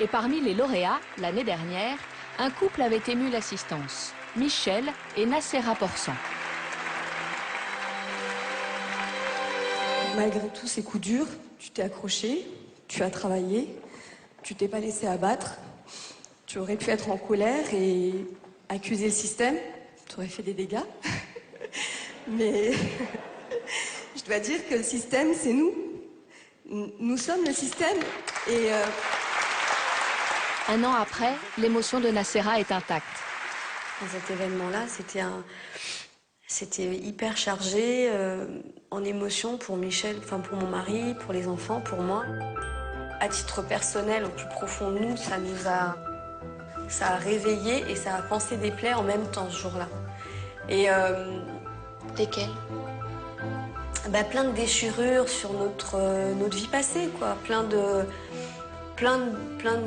Et parmi les lauréats, l'année dernière, un couple avait ému l'assistance. Michel et Nacera Porsan. Malgré tous ces coups durs, tu t'es accroché, tu as travaillé, tu t'es pas laissé abattre. Tu aurais pu être en colère et accuser le système. Tu aurais fait des dégâts. Mais je dois dire que le système, c'est nous. Nous sommes le système. Et... Un an après, l'émotion de Nacera est intacte. Cet événement-là, c'était hyper chargé en émotions pour Michel, enfin pour mon mari, pour les enfants, pour moi. À titre personnel, au plus profond de nous, ça a réveillé et ça a pansé des plaies en même temps ce jour-là. Et Lesquelles? Plein de déchirures sur notre vie passée, quoi. Plein de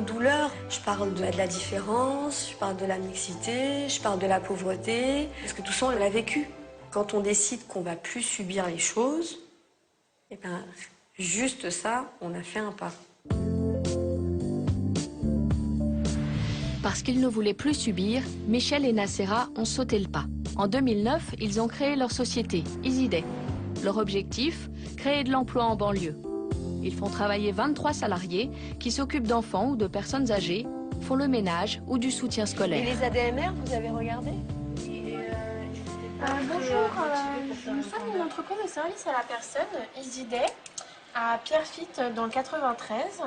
douleurs. Je parle de la différence, je parle de la mixité, je parle de la pauvreté. Parce que tout ça, on l'a vécu. Quand on décide qu'on va plus subir les choses, et juste ça, on a fait un pas. Parce qu'ils ne voulaient plus subir, Michel et Nacera ont sauté le pas. En 2009, ils ont créé leur société, Easyday. Leur objectif, créer de l'emploi en banlieue. Ils font travailler 23 salariés qui s'occupent d'enfants ou de personnes âgées, font le ménage ou du soutien scolaire. Et les ADMR, vous avez regardé? Bonjour, nous sommes une entreprise de service à la personne, Easyday, à Pierrefitte dans le 93.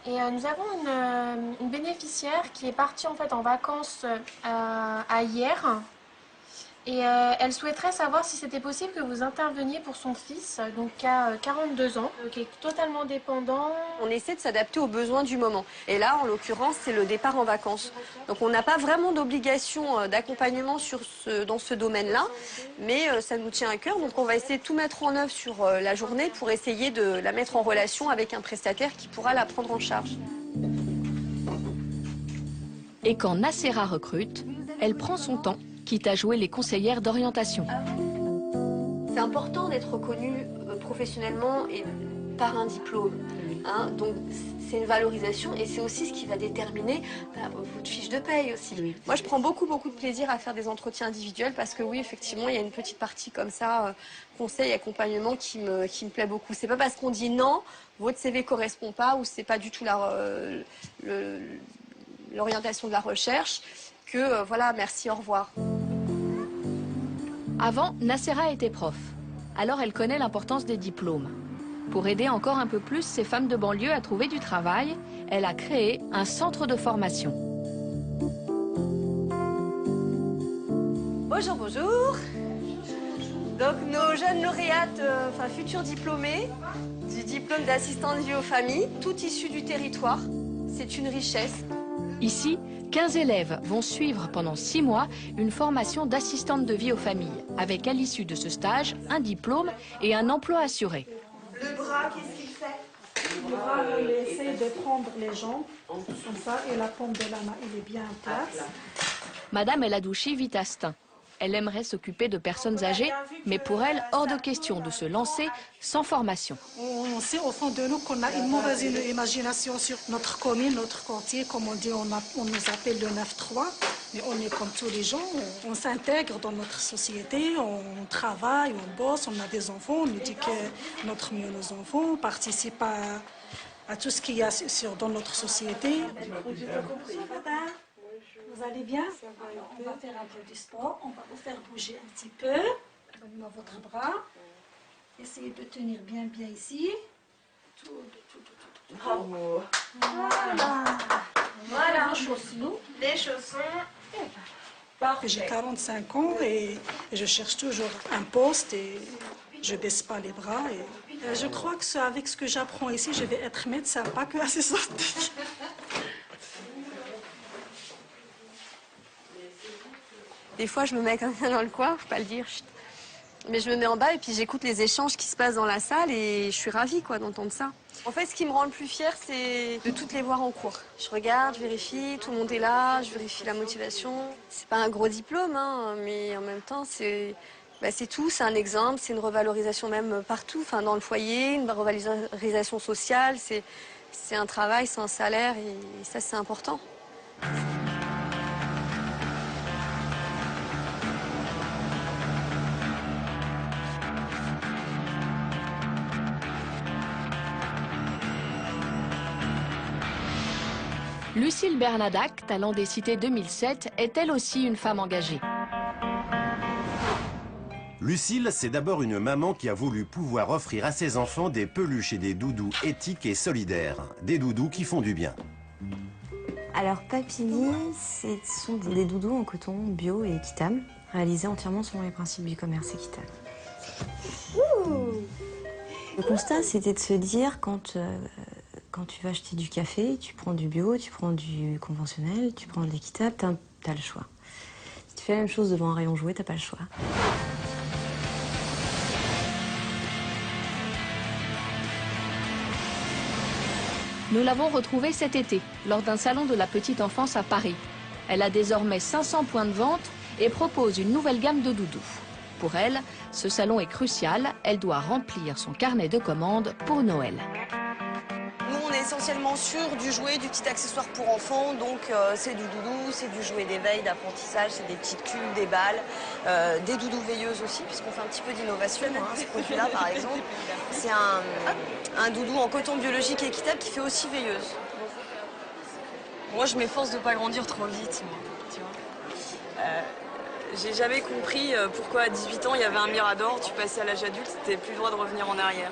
Et nous avons une bénéficiaire qui est partie en fait en vacances à hier. Et elle souhaiterait savoir si c'était possible que vous interveniez pour son fils, donc qui a 42 ans, qui est totalement dépendant. On essaie de s'adapter aux besoins du moment. Et là, en l'occurrence, c'est le départ en vacances. Donc on n'a pas vraiment d'obligation d'accompagnement dans ce domaine-là, mais ça nous tient à cœur. Donc on va essayer de tout mettre en œuvre sur la journée pour essayer de la mettre en relation avec un prestataire qui pourra la prendre en charge. Et quand Nacera recrute, elle prend son temps, quitte à jouer les conseillères d'orientation. C'est important d'être reconnu professionnellement et par un diplôme. Donc c'est une valorisation et c'est aussi ce qui va déterminer votre fiche de paye aussi. Moi je prends beaucoup de plaisir à faire des entretiens individuels parce que oui effectivement il y a une petite partie comme ça, conseil, accompagnement qui me plaît beaucoup. C'est pas parce qu'on dit non, votre CV correspond pas ou c'est pas du tout l'orientation de la recherche que voilà merci au revoir. Avant, Nacera était prof. Alors elle connaît l'importance des diplômes. Pour aider encore un peu plus ces femmes de banlieue à trouver du travail, elle a créé un centre de formation. Bonjour, bonjour. Donc nos jeunes lauréates, futurs diplômés, du diplôme d'assistant de vie aux familles, tout issu du territoire. C'est une richesse. Ici, 15 élèves vont suivre pendant 6 mois une formation d'assistante de vie aux familles, avec à l'issue de ce stage un diplôme et un emploi assuré. Le bras, qu'est-ce qu'il fait? Le bras, il essaie de prendre les jambes, comme ça, et la paume de la main, il est bien en place. Madame El Adouchi vit à Stein. Elle aimerait s'occuper de personnes âgées, mais pour elle, hors de question de se lancer sans formation. On sait au fond de nous qu'on a une mauvaise imagination sur notre commune, notre quartier. Comme on dit, on nous appelle le 9-3, mais on est comme tous les gens. On s'intègre dans notre société, on travaille, on bosse, on a des enfants. On nous dit que notre mieux nos enfants participent à tout ce qu'il y a dans notre société. Vous allez bien? On va faire un peu du sport, on va vous faire bouger un petit peu. Donnez-moi votre bras. Essayez de tenir bien ici. Bravo. Voilà. Les chaussons. Les chaussons. J'ai 45 ans et je cherche toujours un poste et je baisse pas les bras. Et je crois que avec ce que j'apprends ici, je vais être médecin, pas que assistante. Des fois, je me mets comme ça dans le coin, faut pas le dire. Mais je me mets en bas et puis j'écoute les échanges qui se passent dans la salle et je suis ravie d'entendre ça. En fait, ce qui me rend le plus fière, c'est de toutes les voir en cours. Je regarde, je vérifie, tout le monde est là, je vérifie la motivation. C'est pas un gros diplôme, hein, mais en même temps, c'est tout, c'est un exemple, c'est une revalorisation même partout, dans le foyer, une revalorisation sociale, c'est un travail, c'est un salaire et ça, c'est important. Lucille Bernadac, talent des Cités 2007, est elle aussi une femme engagée. Lucille, c'est d'abord une maman qui a voulu pouvoir offrir à ses enfants des peluches et des doudous éthiques et solidaires. Des doudous qui font du bien. Alors Papilly, ce sont des doudous en coton bio et équitable, réalisés entièrement selon les principes du commerce équitable. Le constat, c'était de se dire quand tu vas acheter du café, tu prends du bio, tu prends du conventionnel, tu prends de l'équitable, t'as le choix. Si tu fais la même chose devant un rayon jouet, t'as pas le choix. Nous l'avons retrouvée cet été, lors d'un salon de la petite enfance à Paris. Elle a désormais 500 points de vente et propose une nouvelle gamme de doudous. Pour elle, ce salon est crucial, elle doit remplir son carnet de commandes pour Noël. Nous, on est essentiellement sur du jouet, du petit accessoire pour enfants, donc c'est du doudou, c'est du jouet d'éveil, d'apprentissage, c'est des petites culles, des balles, des doudous veilleuses aussi, puisqu'on fait un petit peu d'innovation, ce produit-là par exemple. C'est un doudou en coton biologique et équitable qui fait aussi veilleuse. Moi, je m'efforce de ne pas grandir trop vite, tu vois. J'ai jamais compris pourquoi à 18 ans, il y avait un Mirador, tu passais à l'âge adulte, tu n'avais plus le droit de revenir en arrière.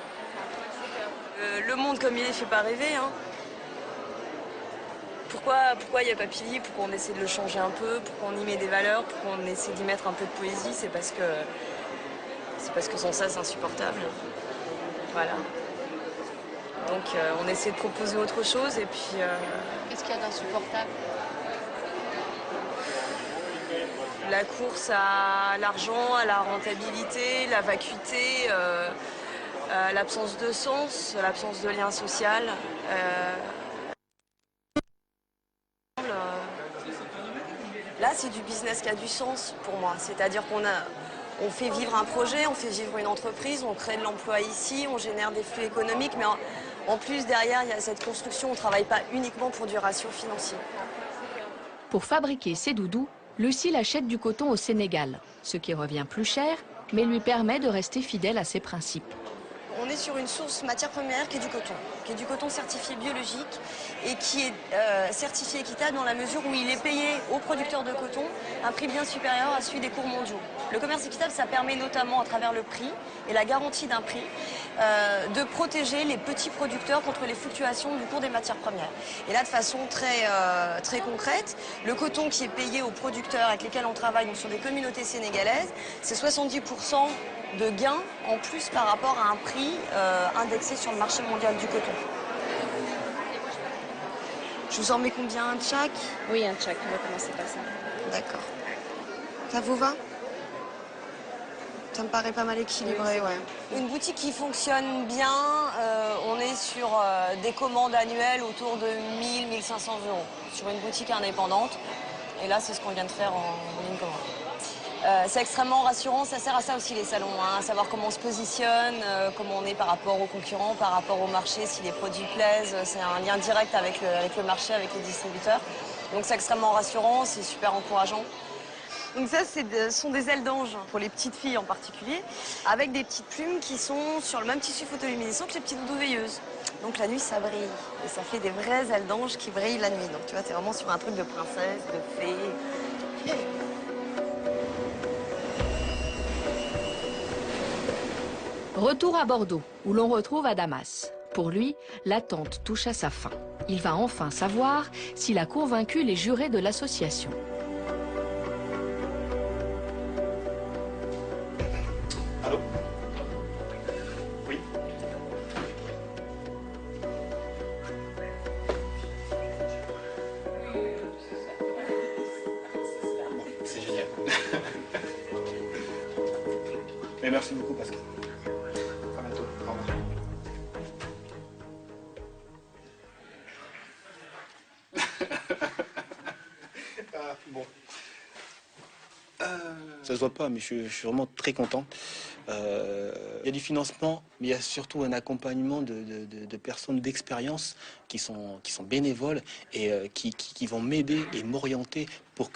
Le monde comme il est fait pas rêver, hein. Pourquoi il n'y a pas Papilly? Pourquoi on essaie de le changer un peu? Pourquoi on y met des valeurs? Pourquoi on essaie d'y mettre un peu de poésie? C'est parce que sans ça, c'est insupportable. Voilà. Donc on essaie de proposer autre chose et puis... Qu'est-ce qu'il y a d'insupportable? La course à l'argent, à la rentabilité, la vacuité, l'absence de sens, l'absence de lien social. Là, c'est du business qui a du sens pour moi. C'est-à-dire qu'on fait vivre un projet, on fait vivre une entreprise, on crée de l'emploi ici, on génère des flux économiques, mais en plus, derrière, il y a cette construction. On ne travaille pas uniquement pour du ratio financier. Pour fabriquer ces doudous, Lucille achète du coton au Sénégal, ce qui revient plus cher, mais lui permet de rester fidèle à ses principes. On est sur une source matière première qui est du coton certifié biologique et qui est certifié équitable dans la mesure où il est payé aux producteurs de coton un prix bien supérieur à celui des cours mondiaux. Le commerce équitable, ça permet notamment à travers le prix et la garantie d'un prix de protéger les petits producteurs contre les fluctuations du cours des matières premières. Et là, de façon très concrète, le coton qui est payé aux producteurs avec lesquels on travaille, donc sur des communautés sénégalaises, c'est 70% de gains en plus par rapport à un prix indexé sur le marché mondial du coton. Je vous en mets combien, un de chaque? Oui, un de chaque, on va commencer par ça. D'accord. Ça vous va? Ça me paraît pas mal équilibré, ouais. Une boutique qui fonctionne bien, on est sur des commandes annuelles autour de 1 000 1 500 euros sur une boutique indépendante. Et là, c'est ce qu'on vient de faire en ligne commande. C'est extrêmement rassurant, ça sert à ça aussi les salons, hein, à savoir comment on se positionne, comment on est par rapport aux concurrents, par rapport au marché, si les produits plaisent. C'est un lien direct avec le marché, avec les distributeurs. Donc c'est extrêmement rassurant, c'est super encourageant. Donc ça, ce sont des ailes d'ange, pour les petites filles en particulier, avec des petites plumes qui sont sur le même tissu photoluminescent que les petites doudous veilleuses. Donc la nuit, ça brille. Et ça fait des vraies ailes d'ange qui brillent la nuit. Donc tu vois, t'es vraiment sur un truc de princesse, de fée. Retour à Bordeaux, où l'on retrouve Adamas. Pour lui, l'attente touche à sa fin. Il va enfin savoir s'il a convaincu les jurés de l'association. Allô? Oui. C'est génial. Mais merci beaucoup, Pascal. À bientôt. Au revoir. Bon. Ça se voit pas, mais je suis vraiment très content. Il y a du financement, mais il y a surtout un accompagnement de personnes d'expérience qui sont bénévoles et qui vont m'aider et m'orienter pour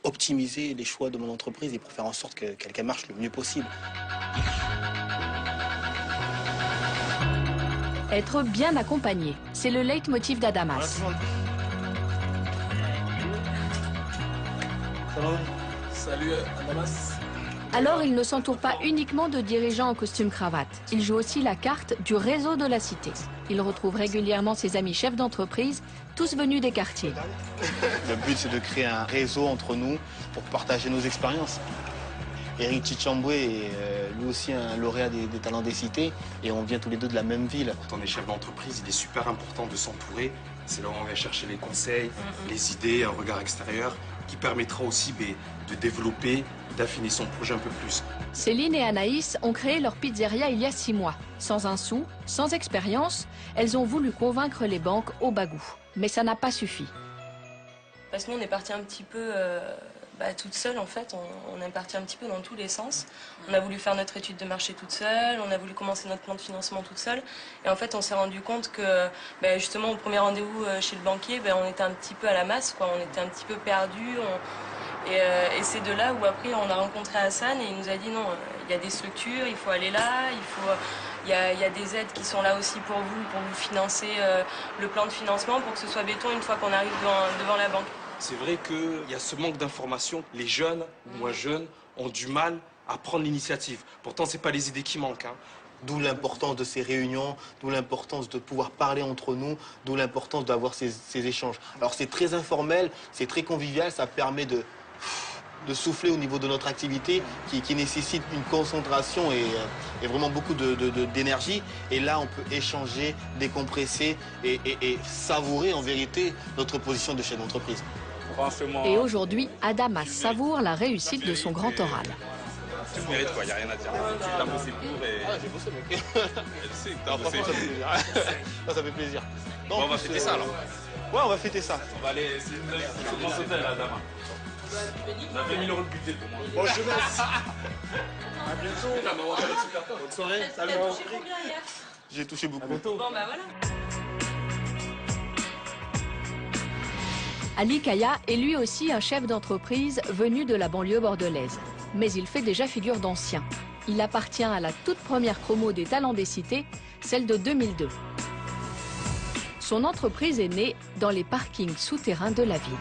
optimiser les choix de mon entreprise et pour faire en sorte qu'elle marche le mieux possible. Être bien accompagné, c'est le leitmotiv d'Adamas. Salut Adamas. Alors il ne s'entoure pas uniquement de dirigeants en costume-cravate. Il joue aussi la carte du réseau de la cité. Il retrouve régulièrement ses amis chefs d'entreprise, tous venus des quartiers. Le but, c'est de créer un réseau entre nous pour partager nos expériences. Éric Tchitchamboué est lui aussi un lauréat des talents des cités et on vient tous les deux de la même ville. Quand on est chef d'entreprise, il est super important de s'entourer. C'est là où on va chercher les conseils, les idées, un regard extérieur qui permettra aussi de développer, d'affiner son projet un peu plus. Céline et Anaïs ont créé leur pizzeria il y a 6 mois. Sans un sou, sans expérience, elles ont voulu convaincre les banques au bas goût. Mais ça n'a pas suffi. Parce que nous, on est parti un petit peu toute seule, en fait. On est parti un petit peu dans tous les sens. On a voulu faire notre étude de marché toute seule, on a voulu commencer notre plan de financement toute seule. Et en fait, on s'est rendu compte que, justement, au premier rendez-vous chez le banquier, on était un petit peu à la masse, quoi. On était un petit peu perdus. Et c'est de là où après on a rencontré Hassan et il nous a dit non, il y a des structures, il faut aller là, il y a des aides qui sont là aussi pour vous financer le plan de financement pour que ce soit béton une fois qu'on arrive devant la banque. C'est vrai qu'il y a ce manque d'information. Les jeunes, moins jeunes, ont du mal à prendre l'initiative. Pourtant, ce n'est pas les idées qui manquent. Hein. D'où l'importance de ces réunions, d'où l'importance de pouvoir parler entre nous, d'où l'importance d'avoir ces échanges. Alors c'est très informel, c'est très convivial, ça permet de souffler au niveau de notre activité qui nécessite une concentration et vraiment beaucoup d'énergie. Et là, on peut échanger, décompresser et savourer en vérité notre position de chef d'entreprise. Et aujourd'hui, Adamas savoure la réussite de son grand oral. Tu le mérites quoi, il n'y a rien à dire. Tu as bossé pour et... Ah, j'ai bossé mec. Elle sait que t'as bossé. Ça fait plaisir. Ça fait plaisir. Bon, on va fêter ça alors. Ouais, on va fêter ça. On va aller, c'est une grosse hôtel à Adama. On a 20 000 € de budget pour moi. Bon, je laisse. À bientôt. Bonne soirée. Salut. T'as touché combien hier? J'ai touché beaucoup. Bon, voilà. Ali Kaya est lui aussi un chef d'entreprise venu de la banlieue bordelaise. Mais il fait déjà figure d'ancien. Il appartient à la toute première promo des talents des cités, celle de 2002. Son entreprise est née dans les parkings souterrains de la ville.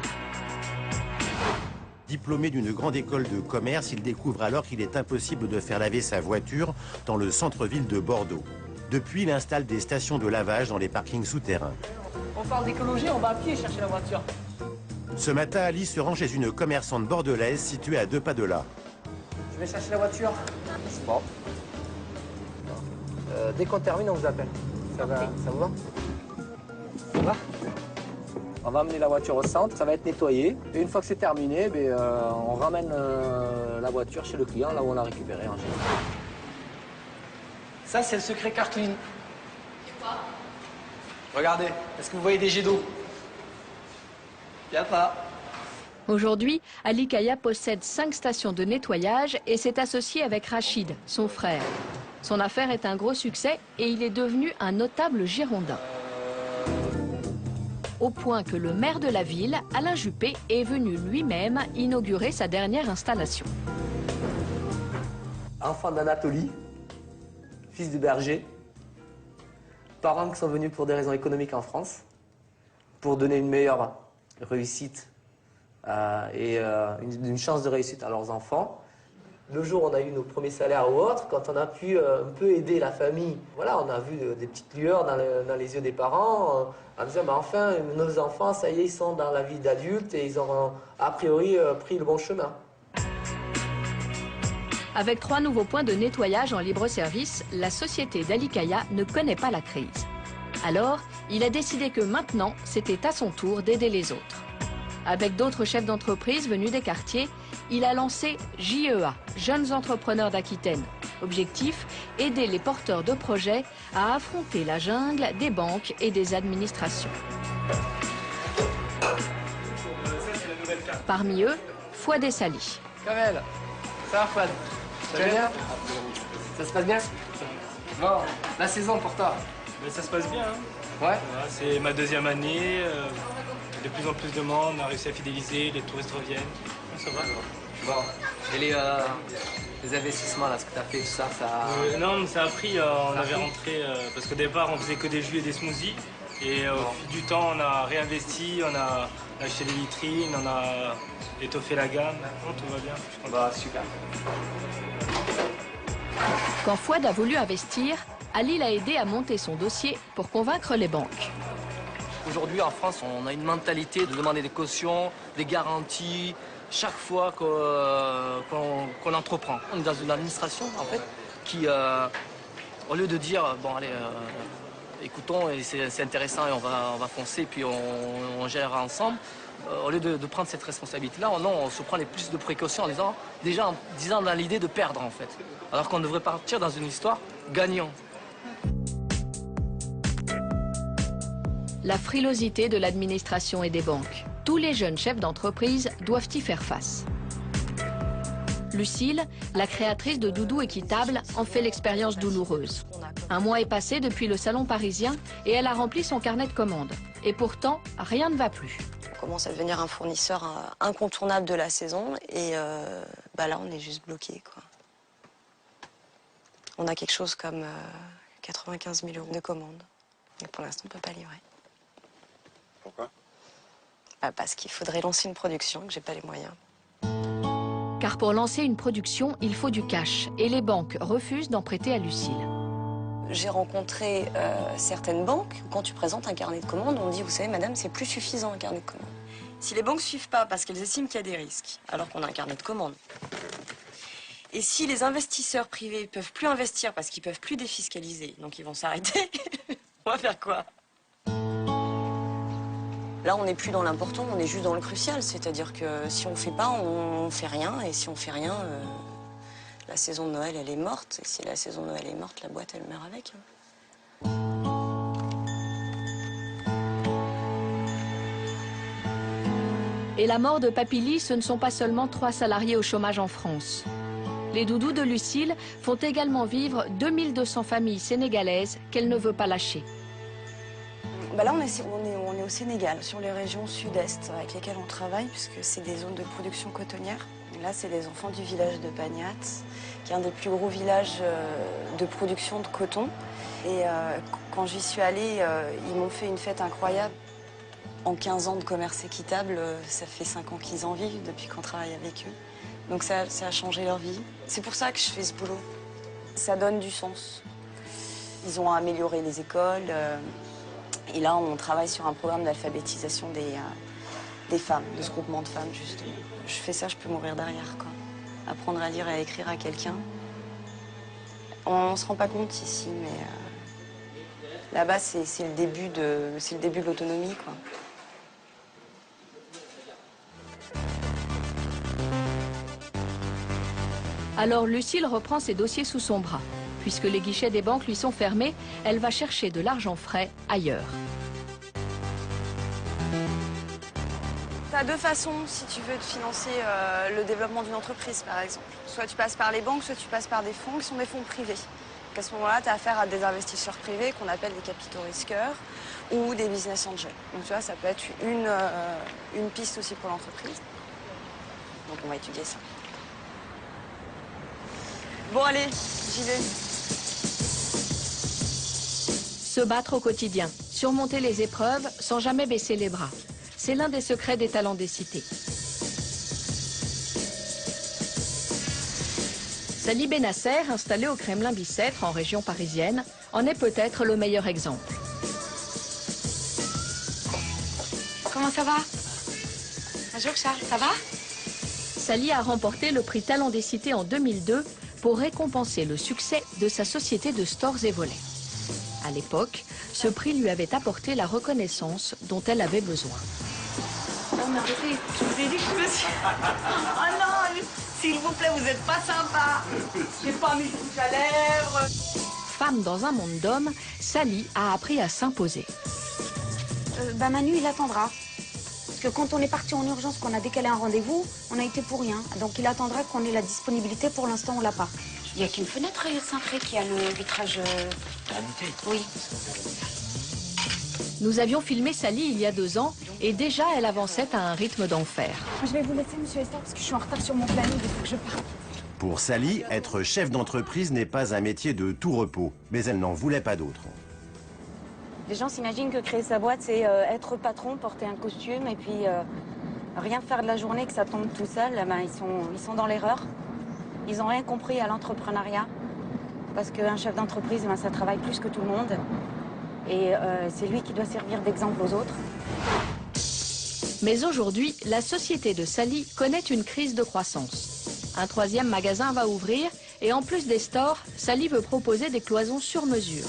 Diplômé d'une grande école de commerce, il découvre alors qu'il est impossible de faire laver sa voiture dans le centre-ville de Bordeaux. Depuis, il installe des stations de lavage dans les parkings souterrains. On parle d'écologie, on va à pied chercher la voiture. Ce matin, Ali se rend chez une commerçante bordelaise située à 2 pas de là. Je vais chercher la voiture. Bon. Dès qu'on termine, on vous appelle. Ça vous va? Ça va? On va amener la voiture au centre, ça va être nettoyé. Et une fois que c'est terminé, on ramène la voiture chez le client, là où on l'a récupérée en général. Ça, c'est le secret Carclean. Quoi? Regardez, est-ce que vous voyez des jets d'eau? Y a pas. Aujourd'hui, Ali Kaya possède 5 stations de nettoyage et s'est associé avec Rachid, son frère. Son affaire est un gros succès et il est devenu un notable girondin. Au point que le maire de la ville, Alain Juppé, est venu lui-même inaugurer sa dernière installation. Enfant d'Anatolie, fils de berger, parents qui sont venus pour des raisons économiques en France, pour donner une meilleure réussite et une chance de réussite à leurs enfants. Le jour où on a eu nos premiers salaires ou autres, quand on a pu un peu aider la famille, voilà, on a vu des petites lueurs dans les yeux des parents, en disant bah, enfin, nos enfants, ça y est, ils sont dans la vie d'adulte et ils ont a priori pris le bon chemin. Avec 3 nouveaux points de nettoyage en libre service, la société d'Ali Kaya ne connaît pas la crise. Alors, il a décidé que maintenant, c'était à son tour d'aider les autres. Avec d'autres chefs d'entreprise venus des quartiers, il a lancé JEA, Jeunes Entrepreneurs d'Aquitaine. Objectif, aider les porteurs de projets à affronter la jungle des banques et des administrations. Parmi eux, Fouad Essali. Kamel, ça va Fouad? Tu vas bien? Ça se passe bien? Bon, la saison pour toi? Mais ça se passe bien. Hein. Ouais. Voilà, c'est ma 2e année. De plus en plus de monde, on a réussi à fidéliser, les touristes reviennent. Ça va. Bon. Et les investissements, là, ce que tu as fait, tout ça, non, mais ça a pris. On avait rentré, parce qu'au départ, on faisait que des jus et des smoothies. Et au fil du temps, on a réinvesti, on a acheté des vitrines, on a étoffé la gamme. Bon, tout va bien. Bah, super. Quand Fouad a voulu investir, Ali l'a aidé à monter son dossier pour convaincre les banques. Aujourd'hui, en France, on a une mentalité de demander des cautions, des garanties, chaque fois qu'on entreprend. On est dans une administration, en fait, qui, au lieu de dire, bon, allez, écoutons, c'est intéressant et on va foncer, puis on gérera ensemble, au lieu de prendre cette responsabilité-là, on se prend les plus de précautions en disant dans l'idée de perdre, en fait. Alors qu'on devrait partir dans une histoire gagnant. La frilosité de l'administration et des banques. Tous les jeunes chefs d'entreprise doivent y faire face. Lucille, la créatrice de Doudou Équitable, en fait l'expérience douloureuse. 1 mois est passé depuis le salon parisien et elle a rempli son carnet de commandes. Et pourtant, rien ne va plus. On commence à devenir un fournisseur incontournable de la saison et là, on est juste bloqué, quoi. On a quelque chose comme 95 000 € de commandes. Et pour l'instant, on ne peut pas livrer. Pourquoi? Parce qu'il faudrait lancer une production, que j'ai pas les moyens. Car pour lancer une production, il faut du cash. Et les banques refusent d'en prêter à Lucille. J'ai rencontré certaines banques. Quand tu présentes un carnet de commandes, on dit, vous savez, madame, c'est plus suffisant un carnet de commandes. Si les banques ne suivent pas parce qu'elles estiment qu'il y a des risques, alors qu'on a un carnet de commandes, et si les investisseurs privés ne peuvent plus investir parce qu'ils ne peuvent plus défiscaliser, donc ils vont s'arrêter, on va faire quoi? Là, on n'est plus dans l'important, on est juste dans le crucial. C'est-à-dire que si on ne fait pas, on ne fait rien. Et si on ne fait rien, la saison de Noël, elle est morte. Et si la saison de Noël est morte, la boîte, elle meurt avec. Et la mort de Papilly, ce ne sont pas seulement 3 salariés au chômage en France. Les doudous de Lucille font également vivre 2200 familles sénégalaises qu'elle ne veut pas lâcher. Là, on est au Sénégal, sur les régions sud-est avec lesquelles on travaille, puisque c'est des zones de production cotonnière. Et là, c'est les enfants du village de Bagnat, qui est un des plus gros villages de production de coton. Et quand j'y suis allée, ils m'ont fait une fête incroyable. En 15 ans de commerce équitable, ça fait 5 ans qu'ils en vivent depuis qu'on travaille avec eux. Donc ça a changé leur vie. C'est pour ça que je fais ce boulot. Ça donne du sens. Ils ont amélioré les écoles. Et là, on travaille sur un programme d'alphabétisation des femmes, de ce groupement de femmes, justement. Je fais ça, je peux mourir derrière, quoi. Apprendre à lire et à écrire à quelqu'un. On ne se rend pas compte ici, mais là-bas, c'est le début de l'autonomie, quoi. Alors Lucille reprend ses dossiers sous son bras. Puisque les guichets des banques lui sont fermés, elle va chercher de l'argent frais ailleurs. Tu as deux façons si tu veux de financer le développement d'une entreprise, par exemple. Soit tu passes par les banques, soit tu passes par des fonds qui sont des fonds privés. Donc à ce moment-là, tu as affaire à des investisseurs privés qu'on appelle des capitaux risqueurs ou des business angels. Donc tu vois, ça peut être une piste aussi pour l'entreprise. Donc on va étudier ça. Bon allez, j'y vais. Se battre au quotidien, surmonter les épreuves sans jamais baisser les bras. C'est l'un des secrets des talents des cités. Sally Benasser, installée au Kremlin-Bicêtre en région parisienne, en est peut-être le meilleur exemple. Comment ça va? Bonjour Charles, ça va? Sally a remporté le prix Talent des cités en 2002 pour récompenser le succès de sa société de stores et volets. À l'époque, ce prix lui avait apporté la reconnaissance dont elle avait besoin. Oh mais arrêtez, je vous ai dit que je me suis... Oh non, s'il vous plaît, vous n'êtes pas sympa. J'ai pas mis de rouge à lèvres. Femme dans un monde d'hommes, Sally a appris à s'imposer. Manu, il attendra. Parce que quand on est parti en urgence, qu'on a décalé un rendez-vous, on a été pour rien. Donc il attendra qu'on ait la disponibilité. Pour l'instant, on l'a pas. Il n'y a qu'une fenêtre cintrée qui a le vitrage... Oui. Nous avions filmé Sally il y a 2 ans et déjà elle avançait à un rythme d'enfer. Je vais vous laisser, monsieur Esther, parce que je suis en retard sur mon planning. Il faut que je parte. Pour Sally, être chef d'entreprise n'est pas un métier de tout repos, mais elle n'en voulait pas d'autre. Les gens s'imaginent que créer sa boîte, c'est être patron, porter un costume et puis rien faire de la journée, que ça tombe tout seul. Ben, ils sont dans l'erreur. Ils n'ont rien compris à l'entrepreneuriat. Parce qu'un chef d'entreprise, ben, ça travaille plus que tout le monde. Et c'est lui qui doit servir d'exemple aux autres. Mais aujourd'hui, la société de Sally connaît une crise de croissance. Un 3e magasin va ouvrir et en plus des stores, Sally veut proposer des cloisons sur mesure.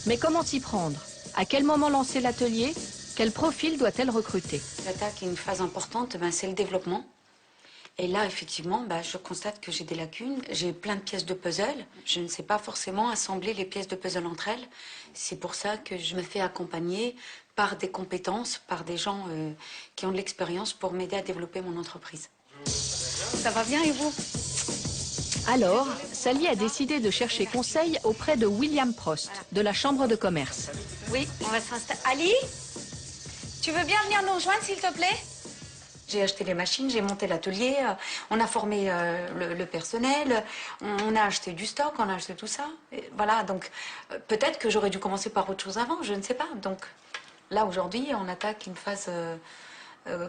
Mais comment s'y prendre? À quel moment lancer l'atelier? Quel profil doit-elle recruter? L'attaque est une phase importante, ben, c'est le développement. Et là, effectivement, ben, je constate que j'ai des lacunes. J'ai plein de pièces de puzzle. Je ne sais pas forcément assembler les pièces de puzzle entre elles. C'est pour ça que je me fais accompagner par des compétences, par des gens qui ont de l'expérience pour m'aider à développer mon entreprise. Ça va bien et vous? Alors, Sally a décidé de chercher conseil auprès de William Prost, de la Chambre de commerce. Oui, on va s'installer. Ali, tu veux bien venir nous rejoindre, s'il te plaît? J'ai acheté les machines, j'ai monté l'atelier, on a formé le personnel, on a acheté du stock, on a acheté tout ça. Et voilà, donc peut-être que j'aurais dû commencer par autre chose avant, je ne sais pas. Donc là, aujourd'hui, on attaque une phase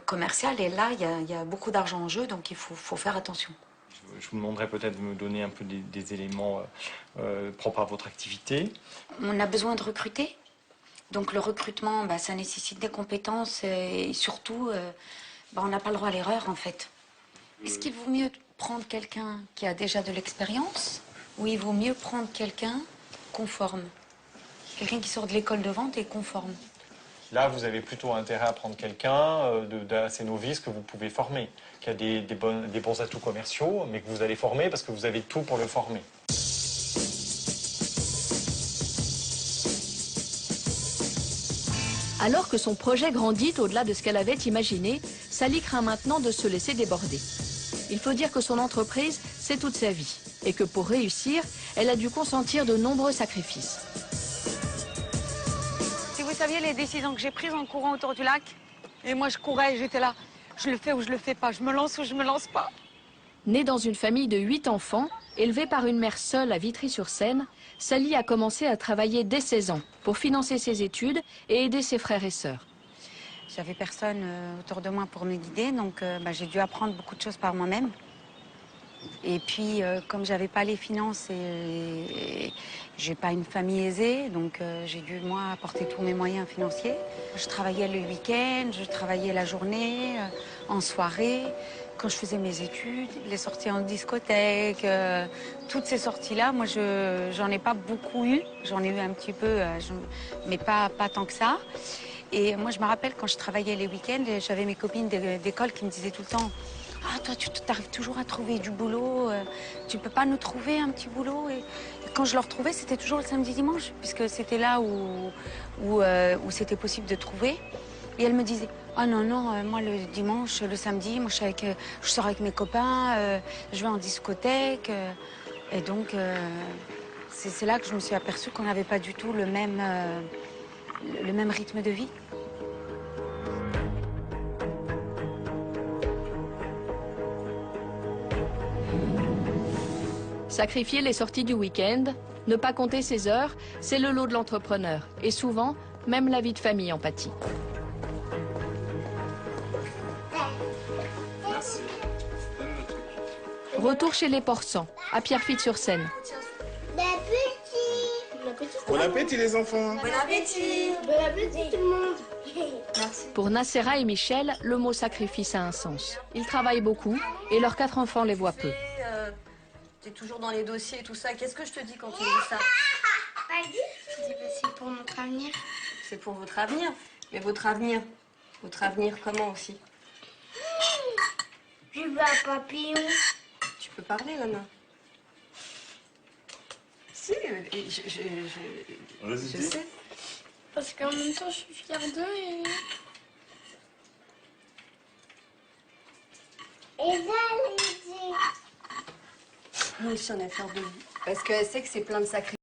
commerciale et là, il y a beaucoup d'argent en jeu, donc il faut faire attention. Je vous demanderais peut-être de me donner un peu des éléments propres à votre activité. On a besoin de recruter. Donc le recrutement, bah, ça nécessite des compétences et surtout, bah, on n'a pas le droit à l'erreur en fait. Est-ce qu'il vaut mieux prendre quelqu'un qui a déjà de l'expérience ou il vaut mieux prendre quelqu'un conforme? Quelqu'un qui sort de l'école de vente et conforme. Là, vous avez plutôt intérêt à prendre quelqu'un d'assez novice que vous pouvez former, qui a des bons atouts commerciaux, mais que vous allez former parce que vous avez tout pour le former. Alors que son projet grandit au-delà de ce qu'elle avait imaginé, Sally craint maintenant de se laisser déborder. Il faut dire que son entreprise, c'est toute sa vie, et que pour réussir, elle a dû consentir de nombreux sacrifices. Si vous saviez les décisions que j'ai prises en courant autour du lac, et moi je courais, j'étais là, je le fais ou je le fais pas, je me lance ou je me lance pas. Née dans une famille de 8 enfants, élevée par une mère seule à Vitry-sur-Seine, Sally a commencé à travailler dès 16 ans pour financer ses études et aider ses frères et sœurs. J'avais personne autour de moi pour me guider, donc bah, j'ai dû apprendre beaucoup de choses par moi-même. Et puis, comme j'avais pas les finances et j'ai pas une famille aisée, donc j'ai dû, moi, apporter tous mes moyens financiers. Je travaillais le week-end, je travaillais la journée, en soirée, quand je faisais mes études, les sorties en discothèque, toutes ces sorties-là, moi, j'en ai pas beaucoup eu. J'en ai eu un petit peu, mais pas tant que ça. Et moi, je me rappelle, quand je travaillais les week-ends, j'avais mes copines d'école qui me disaient tout le temps: ah, toi, tu arrives toujours à trouver du boulot, tu peux pas nous trouver un petit boulot? Et quand je le retrouvais, c'était toujours le samedi-dimanche, puisque c'était là où c'était possible de trouver. Et elle me disait, ah non, non, moi le dimanche, le samedi, moi je sors avec mes copains, je vais en discothèque. Et donc, c'est là que je me suis aperçue qu'on n'avait pas du tout le même rythme de vie. Sacrifier les sorties du week-end, ne pas compter ses heures, c'est le lot de l'entrepreneur. Et souvent, même la vie de famille en pâtit. Retour chez les Porcents, à Pierrefitte-sur-Seine. Bon appétit les enfants. Bon appétit. Bon appétit tout le monde. Merci. Pour Nacera et Michel, le mot sacrifice a un sens. Ils travaillent beaucoup et leurs 4 enfants les voient peu. T'es toujours dans les dossiers et tout ça. Qu'est-ce que je te dis quand tu dis ça? Je dis, c'est pour notre avenir. C'est pour votre avenir. Mais votre avenir comment aussi? Je veux un papillon. Tu peux parler, Nana. Si, je sais. Parce qu'en même temps, je suis fière d'eux et... Nous aussi, on est fiers de vous. Parce qu'elle sait que c'est plein de sacrifices.